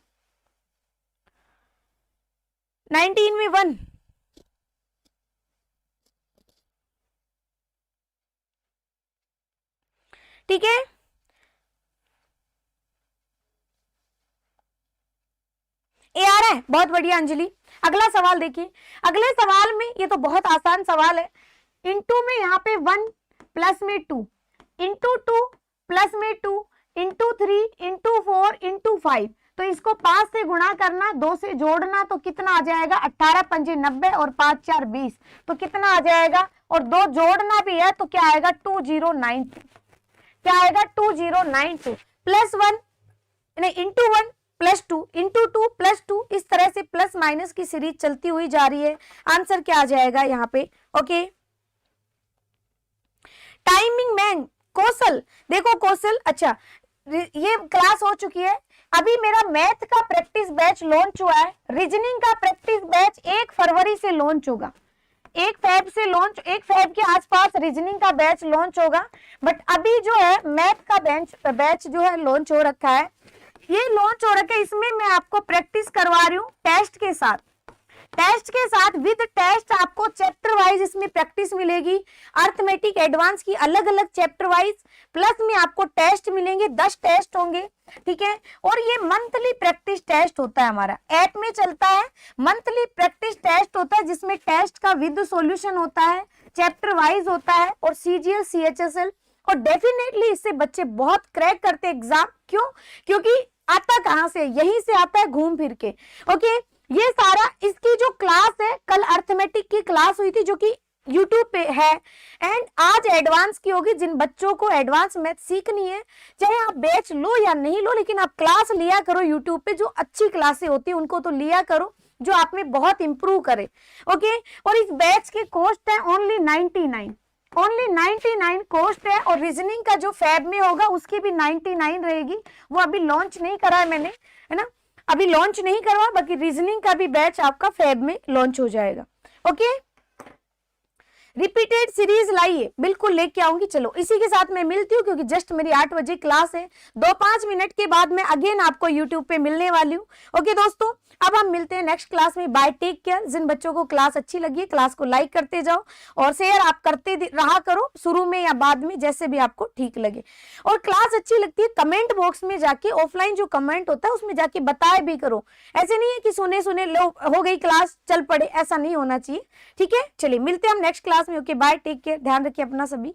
19 में 1, ठीक है। ए आ रहा है, बहुत बढ़िया अंजलि। अगला सवाल देखिए, अगले सवाल में ये तो बहुत आसान सवाल है। इनटू में यहाँ पे 1 प्लस में 2, इंटू 2 प्लस में 2, इंटू 3, इंटू 4, इंटू 5। तो इसको 5 से गुणा करना, 2 से जोड़ना, तो कितना आ जाएगा? 18 पंजे 90 और 5 4 20। तो कितना आ जाएगा? और 2 जोड़ना भी है तो क्या आएगा? 2092। क्या आएगा 2092 प्लस 1 नहीं इंटू 1 प्लस 2 इंटू 2 प्लस 2, इस तरह से प्लस माइनस की सीरीज चलती हुई जा रही है। आंसर क्या आ जाएगा यहाँ पे? ओके, टाइमिंग मैन कौशल, देखो कौशल, अच्छा ये क्लास हो चुकी है। अभी मेरा मैथ का प्रैक्टिस बैच लॉन्च हुआ है, रीजनिंग का प्रैक्टिस बैच 1 फरवरी से लॉन्च होगा, 1 फेब से लॉन्च, 1 फेब के आसपास रीजनिंग का बैच लॉन्च होगा। बट अभी जो है मैथ का बैच जो है लॉन्च हो रखा है, ये लॉन्च हो रखा है, इसमें मैं आपको प्रैक्टिस करवा रही हूँ टेस्ट के साथ, टेस्ट के साथ विद टेस्ट आपको चैप्टर वाइज इसमें प्रैक्टिस मिलेगी, अर्थमेटिक एडवांस की अलग अलग चैप्टर वाइज, प्लस में आपको टेस्ट मिलेंगे, 10 टेस्ट होंगे, ठीक है। और ये मंथली प्रैक्टिस टेस्ट होता है, हमारा ऐप में चलता है, मंथली प्रैक्टिस टेस्ट होता है, जिसमें टेस्ट का विद सॉल्यूशन होता है, चैप्टर वाइज होता है, और सीजीएल सीएचएसएल, और डेफिनेटली इससे बच्चे बहुत क्रैक करते हैं एग्जाम। क्यों? क्योंकि आता कहां से? यहीं से आता है घूम फिर के। ओके, ये सारा इसकी जो क्लास है, कल अर्थमेटिक की क्लास हुई थी जो कि यूट्यूब पे है, एंड आज एडवांस की होगी। जिन बच्चों को एडवांस मैथ सीखनी है, चाहे आप बैच लो या नहीं लो, लेकिन आप क्लास लिया करो यूट्यूब पे, जो अच्छी क्लासें होती है उनको तो लिया करो, जो आप में बहुत इंप्रूव करे। ओके, और इस बैच की कॉस्ट है ओनली 99 कॉस्ट है, और रीजनिंग का जो फैब में होगा उसकी भी 99 रहेगी। वो अभी लॉन्च नहीं करा है मैंने, है ना, अभी लॉन्च नहीं करवा, बाकी रीजनिंग का भी बैच आपका फेब में लॉन्च हो जाएगा। ओके, रिपीटेड सीरीज लाइए, बिल्कुल लेके आऊंगी। चलो इसी के साथ मैं मिलती हूँ, क्योंकि जस्ट मेरी 8 बजे क्लास है, 2-5 मिनट के बाद मैं अगेन आपको यूट्यूब पे मिलने वाली हूँ। ओके दोस्तों, अब हम मिलते हैं नेक्स्ट क्लास में। Bye, take care. जिन बच्चों को क्लास अच्छी लगी है, क्लास को लाइक करते जाओ और शेयर आप करते रहा करो, शुरू में या बाद में, जैसे भी आपको ठीक लगे। और क्लास अच्छी लगती है, कमेंट बॉक्स में जाके ऑफलाइन जो कमेंट होता है उसमें जाके बताए भी करो। ऐसे नहीं है कि सुने सुने लो हो गई क्लास, चल पड़े, ऐसा नहीं होना चाहिए। ठीक है, चलिए मिलते हैं हम नेक्स्ट क्लास में। ओके बाय, टेक केयर, ध्यान रखिए अपना सभी।